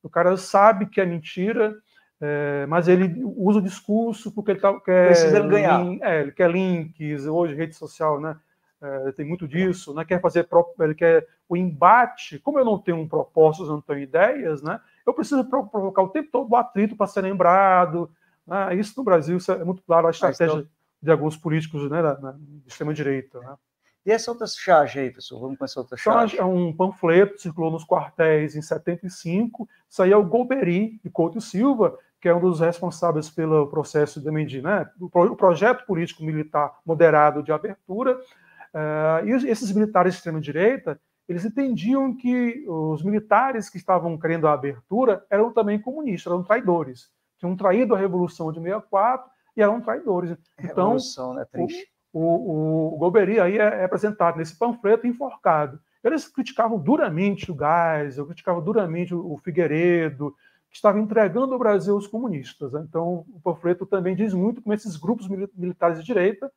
O cara sabe que é mentira, mas ele usa o discurso porque ele quer... Precisando ganhar. Ele quer links, hoje rede social, né? Tem muito disso, né? Ele quer o embate. Como eu não tenho propostas, não tenho ideias, né? Eu preciso provocar o tempo todo o atrito para ser lembrado. Né? Isso no Brasil isso é muito claro, a estratégia de alguns políticos, né, da extrema-direita. Né? E essa outra charge aí, pessoal? Vamos com essa outra charge. É um panfleto que circulou nos quartéis em 75. Isso aí é o Golbery de Couto e Silva, que é um dos responsáveis pelo processo de, né, o projeto político militar moderado de abertura. E esses militares de extrema-direita, eles entendiam que os militares que estavam querendo a abertura eram também comunistas, eram traidores. Tinham traído a Revolução de 64 e eram traidores. Então, Revolução, né? Triste. O Golbery aí é apresentado nesse panfleto enforcado. Eles criticavam duramente o Geisel, criticavam duramente o Figueiredo, que estava entregando o Brasil aos comunistas. Né? Então, o panfleto também diz muito como esses grupos militares de direita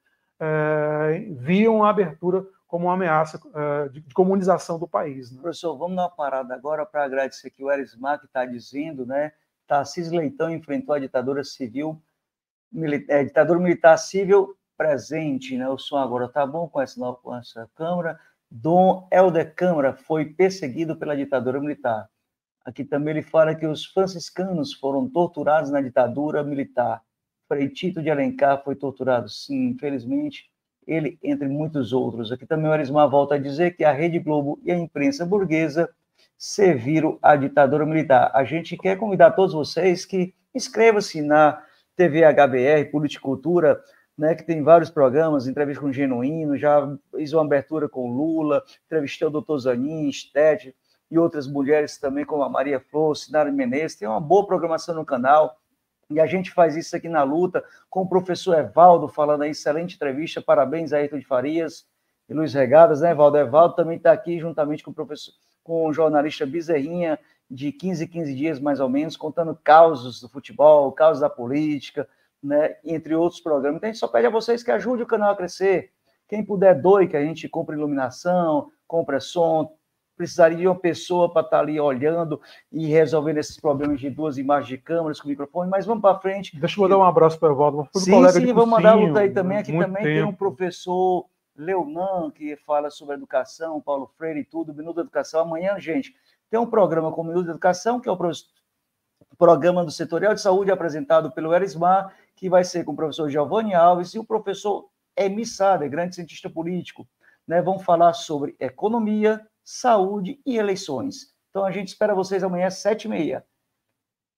viam a abertura como uma ameaça de comunização do país. Né? Professor, vamos dar uma parada agora para agradecer aqui o Erismar, que está dizendo, né? Tarcísio Leitão enfrentou a ditadura ditadura militar civil presente, né? O som agora tá bom com essa câmera. Dom Helder Câmara foi perseguido pela ditadura militar. Aqui também ele fala que os franciscanos foram torturados na ditadura militar. Frei Tito de Alencar foi torturado, sim, infelizmente, ele entre muitos outros. Aqui também o Erismar volta a dizer que a Rede Globo e a imprensa burguesa serviram a ditadura militar. A gente quer convidar todos vocês que inscrevam-se na TV HBR, Politicultura, né, que tem vários programas, entrevista com o Genuíno, já fiz uma abertura com Lula, entrevistei o doutor Zanin, Estete, e outras mulheres também, como a Maria Flor, Sinara Menezes, tem uma boa programação no canal, e a gente faz isso aqui na luta, com o professor Evaldo, falando aí, excelente entrevista, parabéns a Ayrton de Farias e Luiz Regadas, né, Evaldo? Evaldo também está aqui, juntamente com o professor, com o jornalista Bezerrinha, de 15 em 15 dias, mais ou menos, contando causos do futebol, causos da política, né, entre outros programas. Então, a gente só pede a vocês que ajudem o canal a crescer. Quem puder, doe, que a gente compre iluminação, compre som. Precisaria de uma pessoa para estar ali olhando e resolvendo esses problemas de duas imagens de câmeras com microfone, mas vamos para frente. Deixa eu mandar um abraço para o Evaldo. Sim, vamos mandar a luta aí também. Aqui também tem um professor Leonan, que fala sobre educação, Paulo Freire e tudo, Minuto da Educação. Amanhã, gente, tem um programa com o Minuto da Educação, que é o programa do Setorial de Saúde, apresentado pelo Erismar, que vai ser com o professor Giovanni Alves e o professor Emi Sader, grande cientista político. Né? Vão falar sobre economia, saúde e eleições. Então, a gente espera vocês amanhã às 7h30.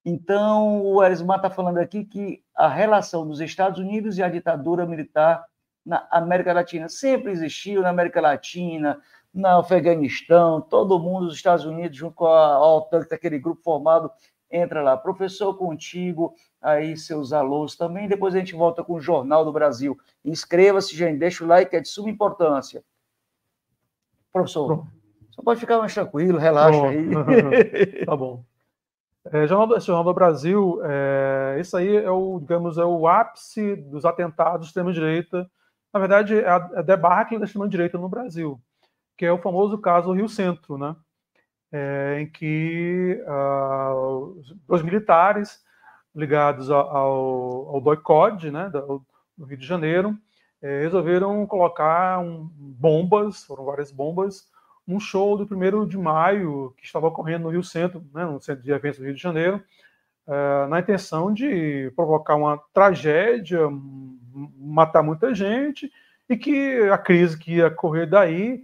Então, o Erismar está falando aqui que a relação dos Estados Unidos e a ditadura militar na América Latina sempre existiu, na América Latina, no Afeganistão, todo mundo, os Estados Unidos, junto com a OTAN, aquele grupo formado, entra lá. Professor, contigo, aí seus alunos também. Depois a gente volta com o Jornal do Brasil. Inscreva-se, gente, deixa o like, é de suma importância. Professor, só pode ficar mais tranquilo, relaxa aí. Tá bom. Jornal do Brasil, isso aí é o ápice dos atentados da extrema-direita. Na verdade, é a debacle da extrema-direita no Brasil, que é o famoso caso do Rio Centro, né? Em que os militares ligados ao DOI-CODE, né, do Rio de Janeiro, resolveram colocar bombas, foram várias bombas, num show do 1º de maio, que estava ocorrendo no Rio Centro, né, no Centro de Eventos do Rio de Janeiro, na intenção de provocar uma tragédia, matar muita gente, e que a crise que ia correr daí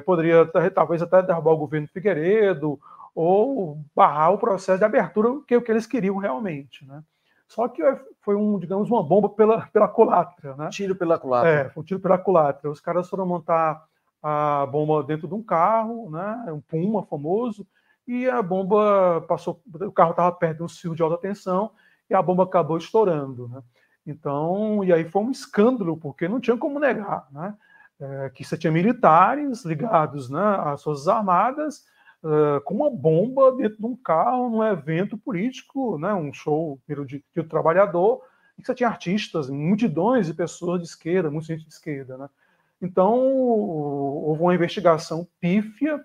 poderia talvez até derrubar o governo Figueiredo, ou barrar o processo de abertura, que é o que eles queriam realmente. Né? Só que foi digamos, uma bomba pela culatra. Né? Tiro pela culatra. Foi um tiro pela culatra. Os caras foram montar a bomba dentro de um carro, né? Um Puma famoso, e a bomba passou, o carro estava perto de um fio de alta tensão, e a bomba acabou estourando. Né? Então, e aí foi um escândalo, porque não tinha como negar, né? Que você tinha militares ligados, né, às Forças Armadas, com uma bomba dentro de um carro, num evento político, né, um show de trabalhador, e que você tinha artistas, multidões de pessoas de esquerda, muita gente de esquerda. Né? Então, houve uma investigação pífia,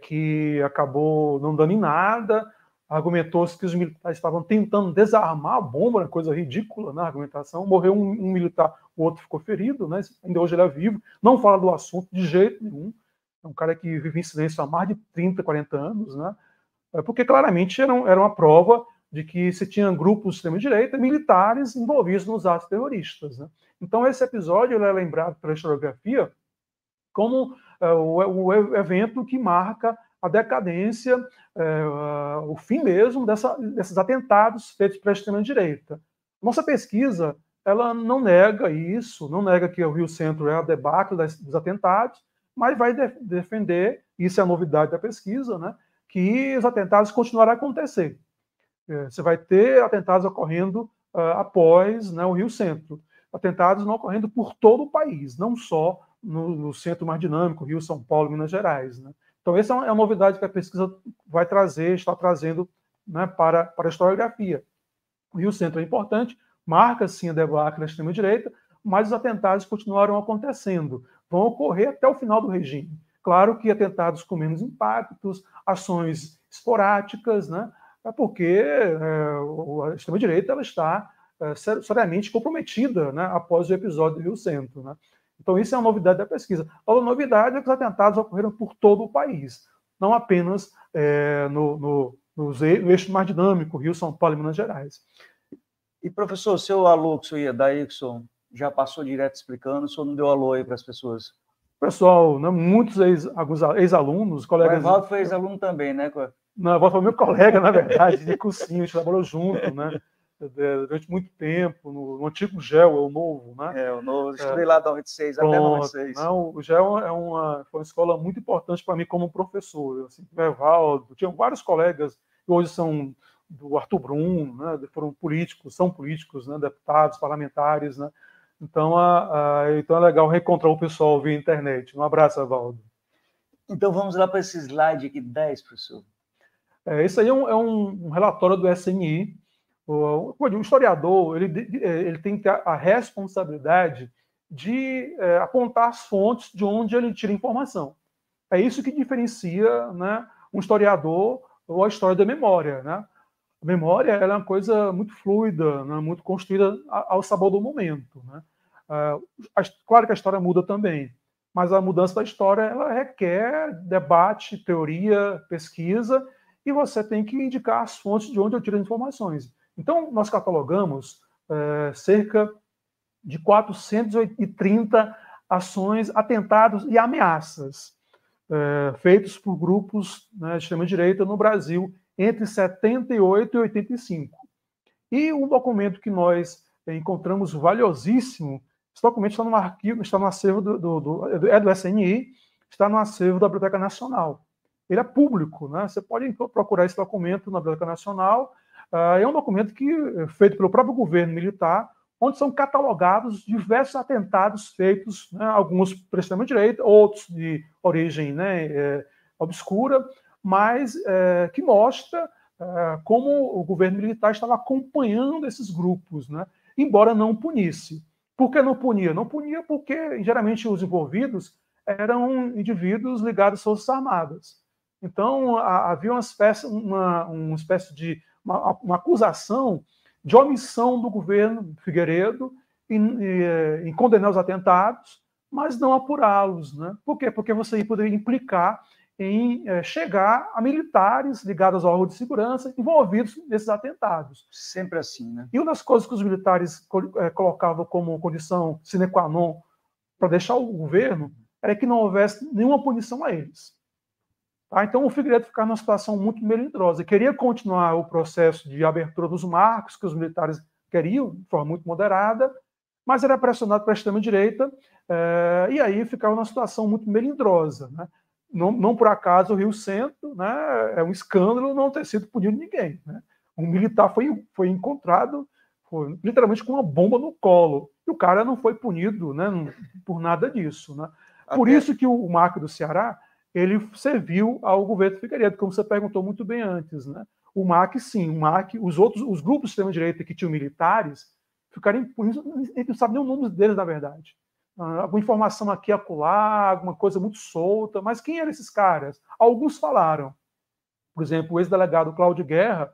que acabou não dando em nada. Argumentou-se que os militares estavam tentando desarmar a bomba, uma coisa ridícula na argumentação. Morreu um militar, o outro ficou ferido, né? Ainda hoje ele é vivo, não fala do assunto de jeito nenhum. É um cara que vive em silêncio há mais de 30, 40 anos, né? Porque claramente era uma prova de que se tinha grupos de extrema-direita militares envolvidos nos atos terroristas. Né? Então esse episódio ele é lembrado pela historiografia como o evento que marca a decadência, o fim mesmo desses atentados feitos pela extrema-direita. Nossa pesquisa ela não nega isso, não nega que o Rio Centro é a debacle dos atentados, mas vai defender, isso é a novidade da pesquisa, né, que os atentados continuarão a acontecer. Você vai ter atentados ocorrendo após, né, o Rio Centro. Atentados não ocorrendo por todo o país, não só no centro mais dinâmico, Rio, São Paulo, Minas Gerais. Né? Então, essa é uma novidade que a pesquisa vai trazer, está trazendo né, para a historiografia. O Rio Centro é importante, marca sim a debacle da extrema-direita, mas os atentados continuaram acontecendo, vão ocorrer até o final do regime. Claro que atentados com menos impactos, ações esporádicas, né, porque a extrema-direita ela está seriamente comprometida, né, após o episódio do Rio Centro. Né. Então, isso é uma novidade da pesquisa. A novidade é que os atentados ocorreram por todo o país, não apenas no eixo mais dinâmico, Rio, São Paulo e Minas Gerais. E, professor, seu alô que o senhor ia dar aí, que o senhor já passou direto explicando, o senhor não deu alô aí para as pessoas? Pessoal, né, muitos ex-alunos, colegas... O Evaldo foi ex-aluno também, né? Não, o Evaldo foi meu colega, na verdade, de cursinho, a gente trabalhou junto, né? Durante muito tempo, no antigo GEL, o novo, né? O novo, estudei lá da 96 até 96. Não, o GEL foi uma escola muito importante para mim como professor. Assim, o Evaldo, tinha vários colegas que hoje são do Arthur Brum, né? Foram políticos, são políticos, né? Deputados, parlamentares, né? Então, então é legal reencontrar o pessoal via internet. Um abraço, Evaldo. Então vamos lá para esse slide aqui 10, professor. Esse aí é um relatório do SNI. O historiador ele tem que ter a responsabilidade de apontar as fontes de onde ele tira informação. É isso que diferencia, né, um historiador ou a história da memória. Né? A memória ela é uma coisa muito fluida, né, muito construída ao sabor do momento. Né? Claro que a história muda também, mas a mudança da história ela requer debate, teoria, pesquisa, e você tem que indicar as fontes de onde eu tiro as informações. Então, nós catalogamos cerca de 430 ações, atentados e ameaças feitos por grupos, né, de extrema-direita no Brasil entre 78 e 85. E um documento que nós encontramos valiosíssimo, esse documento está no arquivo, está no acervo do SNI, está no acervo da Biblioteca Nacional. Ele é público, né? Você pode procurar esse documento na Biblioteca Nacional. É um documento feito pelo próprio governo militar, onde são catalogados diversos atentados feitos, né, alguns por extrema-direita, outros de origem, né, obscura, mas que mostra como o governo militar estava acompanhando esses grupos, né, embora não punisse. Por que não punia? Não punia porque, geralmente, os envolvidos eram indivíduos ligados às Forças Armadas. Então, havia uma espécie de uma acusação de omissão do governo Figueiredo em condenar os atentados, mas não apurá-los. Né? Por quê? Porque você poderia implicar em chegar a militares ligados ao órgão de segurança envolvidos nesses atentados. Sempre assim, né? E uma das coisas que os militares colocavam como condição sine qua non para deixar o governo era que não houvesse nenhuma punição a eles. Tá? Então, o Figueiredo ficava numa situação muito melindrosa. Queria continuar o processo de abertura dos marcos, que os militares queriam, de forma muito moderada, mas era pressionado para a extrema-direita, e aí ficava numa situação muito melindrosa. Né? Não por acaso o Rio Centro, né, é um escândalo não ter sido punido ninguém. Né? Um militar foi encontrado literalmente com uma bomba no colo, e o cara não foi punido, né, por nada disso. Né? Por isso que o MAC do Ceará ele serviu ao governo Figueiredo, como você perguntou muito bem antes. Né? O MAC, sim, os grupos de extrema-direita que tinham militares, ficaram impunidos, a gente não sabe nem o nome deles, na verdade. Alguma informação aqui e acolá, alguma coisa muito solta, mas quem eram esses caras? Alguns falaram. Por exemplo, o ex-delegado Cláudio Guerra,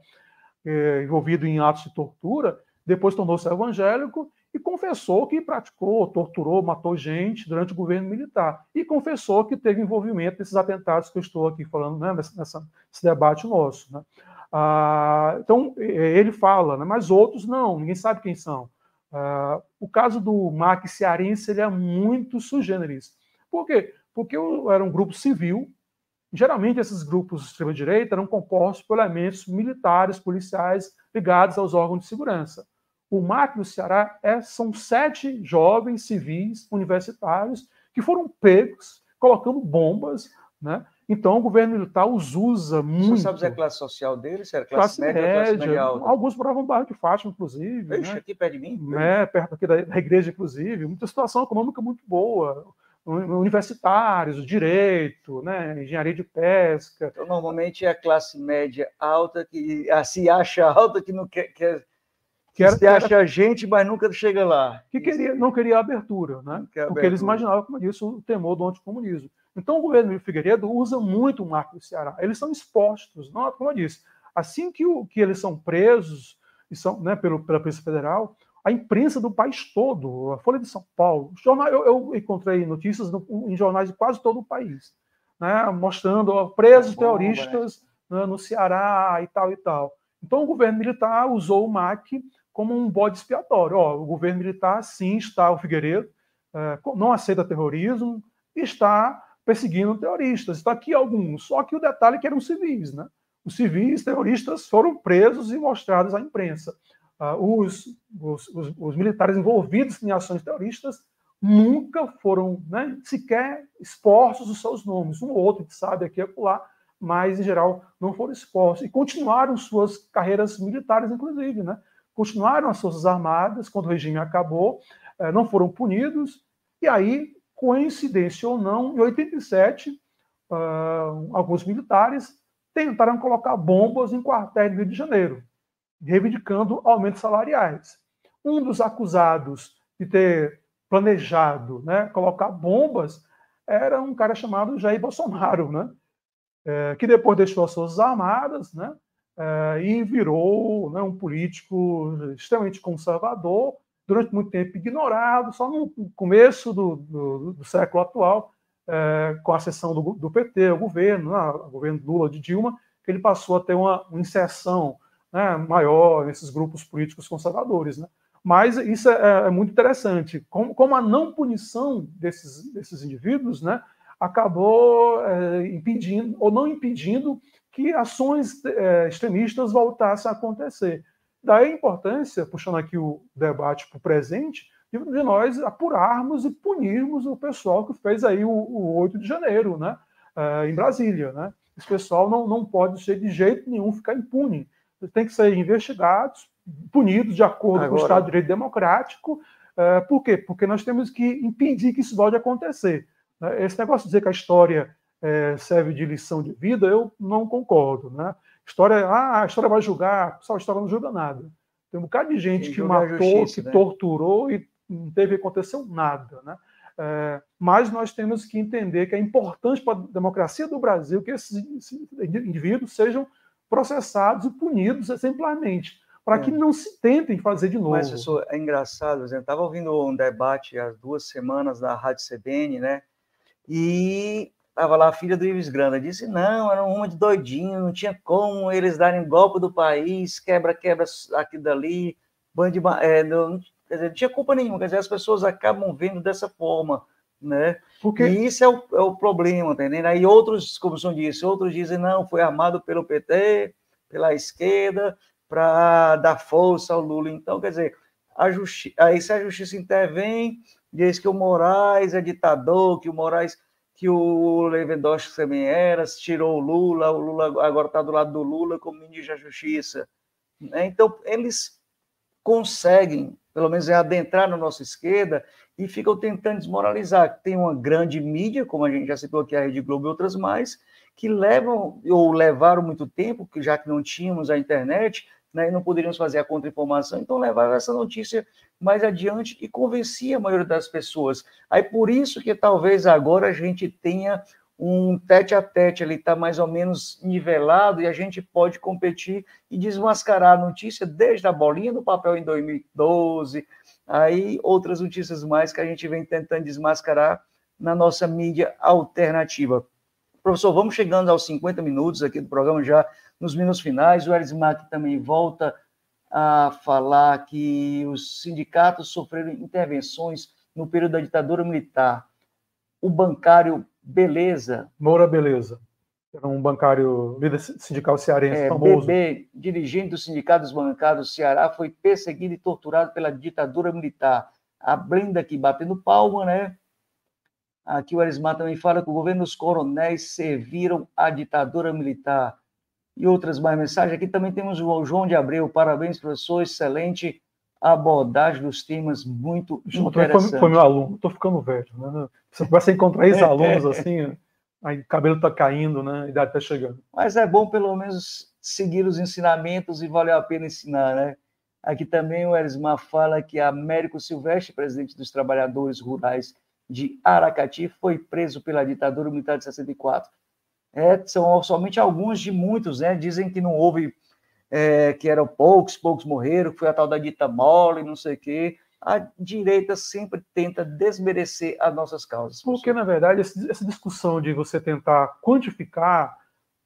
envolvido em atos de tortura, depois tornou-se evangélico e confessou que praticou, torturou, matou gente durante o governo militar. E confessou que teve envolvimento nesses atentados que eu estou aqui falando, né, nesse debate nosso. Né? Então, ele fala, né, mas outros não, ninguém sabe quem são. O caso do MAC cearense ele é muito sui generis. Por quê? Porque era um grupo civil. Geralmente, esses grupos de extrema-direita eram compostos por elementos militares, policiais, ligados aos órgãos de segurança. O MAC do Ceará são 7 jovens civis universitários que foram pegos colocando bombas, né? Então o governo militar os usa muito. Você sabe se é a classe social deles? Se era classe média ou classe média alta? Alguns moravam no bairro de Fátima, inclusive. Ixi, né? Aqui perto de mim? Perto aqui da igreja, inclusive. Muita situação econômica muito boa. universitários, direito, né, engenharia de pesca. Então, normalmente é a classe média alta que se acha alta, que não quer que se acha gente, mas nunca chega lá. Que não queria abertura, né? Porque eles imaginavam, como eu disse, o temor do anticomunismo. Então, o governo de Figueiredo usa muito o marco do Ceará. Eles são expostos, não, como eu disse, assim que eles são presos e são, né, pela Polícia Federal, a imprensa do país todo, a Folha de São Paulo, eu encontrei notícias em jornais de quase todo o país, né, mostrando presos terroristas, né, no Ceará e tal e tal. Então, o governo militar usou o MAC como um bode expiatório. O governo militar, sim, está o Figueiredo, não aceita terrorismo, está perseguindo terroristas. Está aqui alguns, só que o detalhe é que eram civis, né? Os civis terroristas foram presos e mostrados à imprensa. Os militares envolvidos em ações terroristas nunca foram, né, sequer expostos os seus nomes. Um ou outro que sabe aqui e acolá, mas, em geral, não foram expostos. E continuaram suas carreiras militares, inclusive, né? Continuaram as Forças Armadas quando o regime acabou, não foram punidos, e aí, coincidência ou não, em 87, alguns militares tentaram colocar bombas em quartéis no Rio de Janeiro, reivindicando aumentos salariais. Um dos acusados de ter planejado, né, colocar bombas era um cara chamado Jair Bolsonaro, né, que depois deixou as Forças Armadas, né, e virou, né, um político extremamente conservador, durante muito tempo ignorado, só no começo do século atual, com a ascensão do PT, o governo Lula de Dilma, que ele passou a ter uma inserção, né, maior nesses grupos políticos conservadores. Né? Mas isso é muito interessante, como a não punição desses indivíduos, né, acabou impedindo, ou não impedindo, que ações extremistas voltassem a acontecer. Daí a importância, puxando aqui o debate para o presente, de nós apurarmos e punirmos o pessoal que fez aí o 8 de janeiro, né, em Brasília. Né? Esse pessoal não pode ser de jeito nenhum ficar impune. Tem que ser investigados, punidos de acordo com o Estado de Direito Democrático. Por quê? Porque nós temos que impedir que isso volte a acontecer. Esse negócio de dizer que a história serve de lição de vida, eu não concordo. Né? A história vai julgar, pessoal, a história não julga nada. Tem um bocado de gente que matou, que torturou e não teve aconteceu nada. Né? Mas nós temos que entender que é importante para a democracia do Brasil que esses indivíduos sejam processados e punidos exemplarmente, para que não se tentem fazer de novo. Mas, professor, é engraçado, eu estava ouvindo um debate há 2 semanas na Rádio CBN, né? E estava lá a filha do Ives Granda, disse, não, era uma de doidinho, não tinha como eles darem golpe do país, quebra aqui dali, não tinha culpa nenhuma, quer dizer, as pessoas acabam vendo dessa forma, né? E isso é o problema, entendendo? Aí outros, como o senhor disse, outros dizem, não, foi armado pelo PT, pela esquerda, para dar força ao Lula. Então, quer dizer, aí se a justiça intervém, diz que o Moraes é ditador, que o Lewandowski também era, tirou o Lula agora está do lado do Lula como ministro da Justiça. Então, eles conseguem, pelo menos, adentrar na nossa esquerda e ficam tentando desmoralizar. Tem uma grande mídia, como a gente já citou aqui, a Rede Globo e outras mais, que levaram muito tempo, já que não tínhamos a internet, né, e não poderíamos fazer a contra-informação, então levaram essa notícia mais adiante e convencia a maioria das pessoas. Aí por isso que talvez agora a gente tenha um tete-a-tete, ele está mais ou menos nivelado e a gente pode competir e desmascarar a notícia desde a bolinha do papel em 2012, aí outras notícias mais que a gente vem tentando desmascarar na nossa mídia alternativa. Professor, vamos chegando aos 50 minutos aqui do programa, já nos minutos finais. O Elismar também volta a falar que os sindicatos sofreram intervenções no período da ditadura militar. O bancário Beleza... Moura Beleza, era um bancário, líder sindical cearense, famoso. BB, dirigente do Sindicato dos Bancários do Ceará, foi perseguido e torturado pela ditadura militar. A Brenda aqui batendo palma, né? Aqui o Elismar também fala que o governo dos coronéis serviram à ditadura militar. E outras mais mensagens. Aqui também temos o João de Abreu. Parabéns, professor, excelente a abordagem dos temas muito interessantes. Foi meu aluno, estou ficando velho, né? Você começa a encontrar ex-alunos assim, aí o cabelo está caindo, né? A idade está chegando. Mas é bom pelo menos seguir os ensinamentos e valeu a pena ensinar, né? Aqui também o Erismar fala que Américo Silvestre, presidente dos trabalhadores rurais de Aracati, foi preso pela ditadura militar de 64. São somente alguns de muitos, né? Dizem que não houve, que eram poucos morreram, que foi a tal da dita mole, não sei o quê. A direita sempre tenta desmerecer as nossas causas. Porque, na verdade, essa discussão de você tentar quantificar,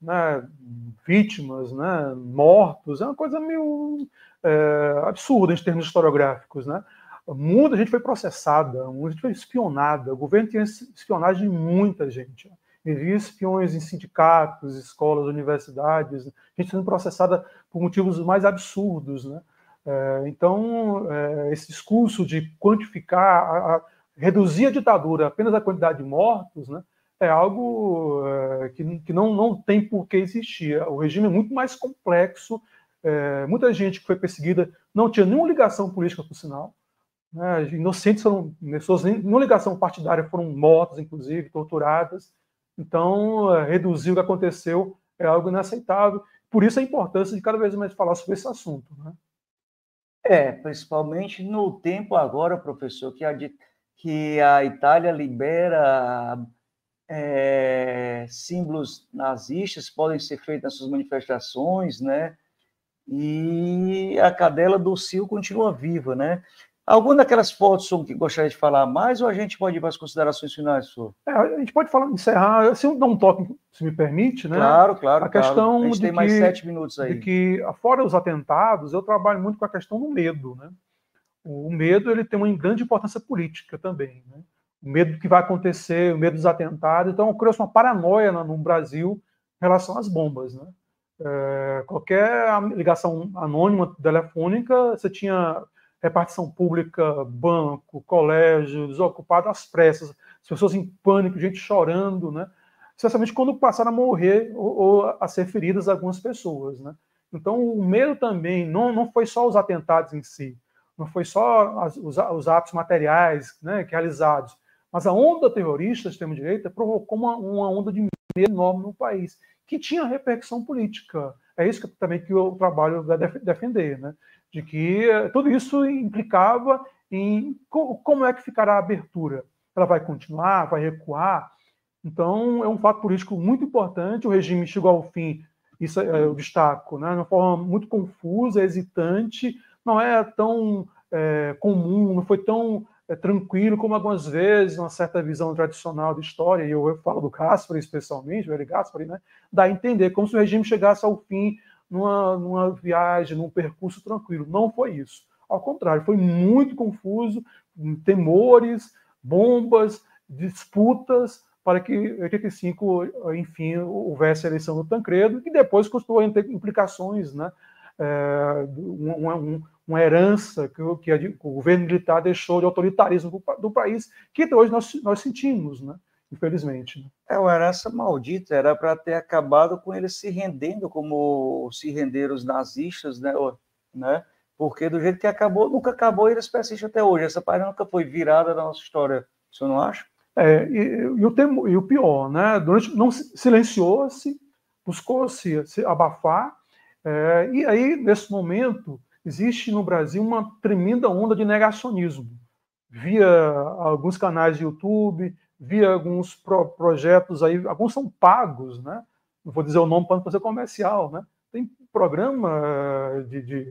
né, vítimas, né, mortos, é uma coisa meio absurda em termos historiográficos, né? Muita gente foi processada, muita gente foi espionada, o governo tinha espionagem de muita gente. Havia espiões em sindicatos, escolas, universidades, gente sendo processada por motivos mais absurdos, né? Então, esse discurso de quantificar, reduzir a ditadura apenas à quantidade de mortos, né, é algo que não tem por que existir. O regime é muito mais complexo, muita gente que foi perseguida não tinha nenhuma ligação política, por sinal, né, inocentes foram, pessoas nenhuma ligação partidária foram mortas, inclusive, torturadas. Então, reduzir o que aconteceu é algo inaceitável. Por isso a importância de cada vez mais falar sobre esse assunto, né? Principalmente no tempo agora, professor, que a Itália libera símbolos nazistas, podem ser feitos nas suas manifestações, né? E a cadela do Sil continua viva, né? Alguma daquelas fotos que gostaria de falar mais, ou a gente pode ir para as considerações finais, senhor? A gente pode encerrar, se eu dar um toque, se me permite, né? Claro. A questão a gente tem mais 7 minutos aí. De que, fora os atentados, eu trabalho muito com a questão do medo, né? O medo, ele tem uma grande importância política também, né? O medo do que vai acontecer, o medo dos atentados. Então, criou-se uma paranoia no Brasil em relação às bombas, né? Qualquer ligação anônima telefônica, você tinha repartição pública, banco, colégio, desocupado às pressas, as pessoas em pânico, gente chorando, né? Especialmente quando passaram a morrer ou a ser feridas algumas pessoas, né? Então, o medo também não foi só os atentados em si, não foi só os atos materiais, né, realizados, mas a onda terrorista de extrema-direita provocou uma onda de medo enorme no país, que tinha repercussão política. É isso também que eu trabalho vai defender, né? De que tudo isso implicava em como é que ficará a abertura. Ela vai continuar, vai recuar? Então, é um fato político muito importante. O regime chegou ao fim, isso eu destaco, né, de uma forma muito confusa, hesitante, não é tão comum, não foi tão tranquilo como algumas vezes uma certa visão tradicional de história, e eu falo do Gaspari especialmente, o Hélio Gaspari, né, dá a entender como se o regime chegasse ao fim numa viagem, num percurso tranquilo. Não foi isso. Ao contrário, foi muito confuso, temores, bombas, disputas, para que em 85, enfim, houvesse a eleição do Tancredo, que depois custou ter implicações, né? Uma herança que o governo militar deixou de autoritarismo do país, que hoje nós sentimos, né? Infelizmente. É uma herança maldita, era para ter acabado com eles se rendendo, como se renderam os nazistas, né? Porque do jeito que acabou, nunca acabou e eles persistem até hoje. Essa página nunca foi virada da nossa história. O senhor não acha? E o pior, né? Não silenciou-se, buscou-se abafar, e aí, nesse momento, existe no Brasil uma tremenda onda de negacionismo. Via alguns canais de YouTube, via alguns projetos aí, alguns são pagos, né? Não vou dizer o nome para não fazer comercial, né? Tem programa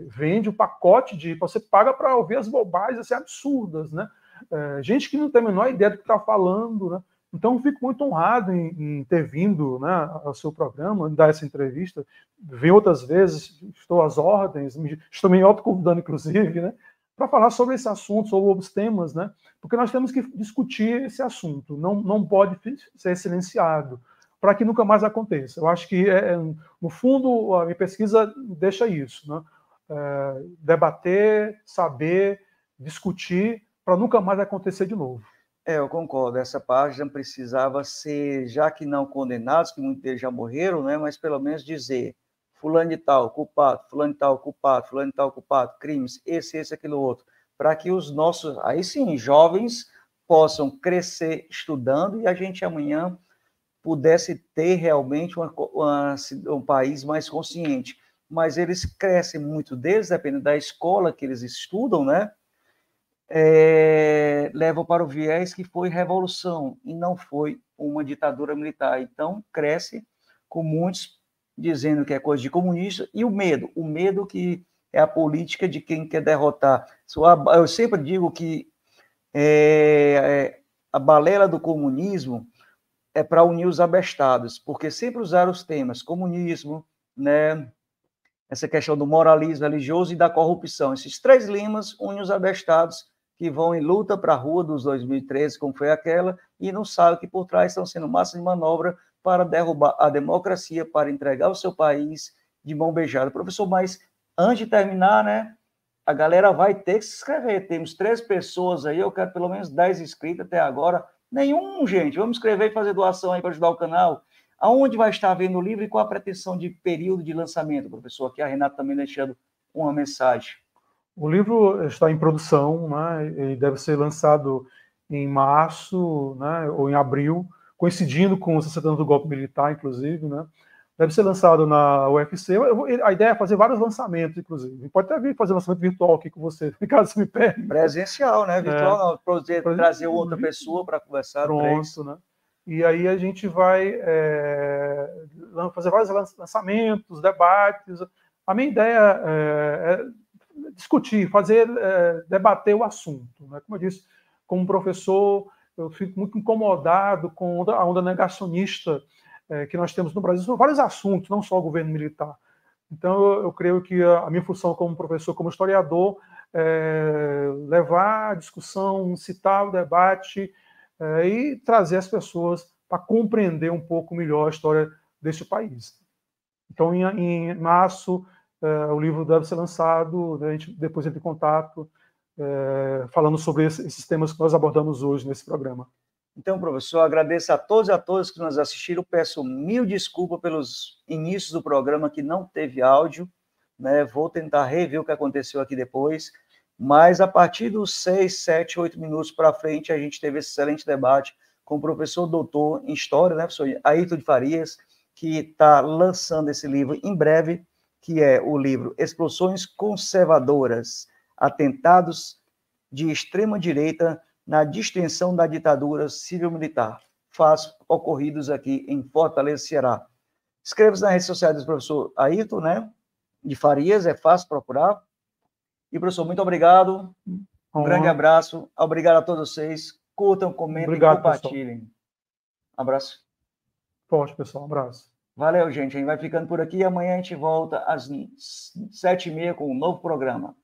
vende um pacote você paga para ouvir as bobagens assim, absurdas, né? Gente que não tem a menor ideia do que está falando, né? Então, eu fico muito honrado em ter vindo, né, ao seu programa, dar essa entrevista. Vim outras vezes, estou às ordens, estou me autoconvidando, inclusive, né, para falar sobre esse assunto, sobre os temas, né? Porque nós temos que discutir esse assunto, não pode ser silenciado, para que nunca mais aconteça. Eu acho que, no fundo, a minha pesquisa deixa isso, né? Debater, saber, discutir, para nunca mais acontecer de novo. Eu concordo. Essa página precisava ser, já que não condenados, que muitos deles já morreram, né? Mas pelo menos dizer, fulano de tal, culpado, fulano de tal, culpado, fulano de tal, culpado, crimes, esse, aquilo, outro, para que os nossos, aí sim, jovens possam crescer estudando e a gente amanhã pudesse ter realmente um país mais consciente. Mas eles crescem, muito deles, dependendo da escola que eles estudam, né? Levam para o viés que foi revolução e não foi uma ditadura militar. Então, cresce com muitos dizendo que é coisa de comunista, e o medo que é a política de quem quer derrotar. Eu sempre digo que a balela do comunismo é para unir os abestados, porque sempre usaram os temas comunismo, né, essa questão do moralismo religioso e da corrupção. Esses três lemas unem os abestados que vão em luta para a rua dos 2013, como foi aquela, e não sabem que por trás estão sendo massas de manobra para derrubar a democracia, para entregar o seu país de mão beijada. Professor, mas antes de terminar, né, a galera vai ter que se inscrever. Temos 3 pessoas aí, eu quero pelo menos 10 inscritos até agora. Nenhum, gente. Vamos escrever e fazer doação aí para ajudar o canal. Aonde vai estar vendo o livro e qual a pretensão de período de lançamento, professor? Aqui a Renata também deixando uma mensagem. O livro está em produção, né, e deve ser lançado em março, né, ou em abril, coincidindo com os 60 anos do golpe militar, inclusive, né. Deve ser lançado na UFC. A ideia é fazer vários lançamentos, inclusive. Pode até vir fazer lançamento virtual aqui com você, caso você me permita. Presencial, né? Virtual não. Trazer outra pessoa para conversar. Pronto, né? E aí a gente vai fazer vários lançamentos, debates. A minha ideia é discutir, debater o assunto, né? Como eu disse, como professor, eu fico muito incomodado com a onda negacionista que nós temos no Brasil sobre vários assuntos, não só o governo militar. Então, eu creio que a minha função como professor, como historiador, é levar a discussão, incitar o debate e trazer as pessoas para compreender um pouco melhor a história deste país. Então, em março, o livro deve ser lançado, né, a gente depois entra em contato, falando sobre esses temas que nós abordamos hoje nesse programa. Então, professor, agradeço a todos e a todas que nos assistiram. Peço mil desculpas pelos inícios do programa que não teve áudio, né? Vou tentar rever o que aconteceu aqui depois, mas a partir dos 6, 7, 8 minutos para frente, a gente teve esse excelente debate com o professor doutor em História, né, professor Ayrton de Farias, que está lançando esse livro em breve, que é o livro Explosões Conservadoras, Atentados de Extrema-Direita na Distensão da Ditadura Civil-Militar, fatos ocorridos aqui em Fortaleza, Ceará. Inscreva-se nas redes sociais do professor Ayrton, né, de Farias, é fácil procurar. E, professor, muito obrigado. Um grande abraço. Obrigado a todos vocês. Curtam, comentem, compartilhem. Pessoal. Abraço. Forte, pessoal. Um abraço. Valeu, gente. A gente vai ficando por aqui. Amanhã a gente volta às 7h30 com um novo programa.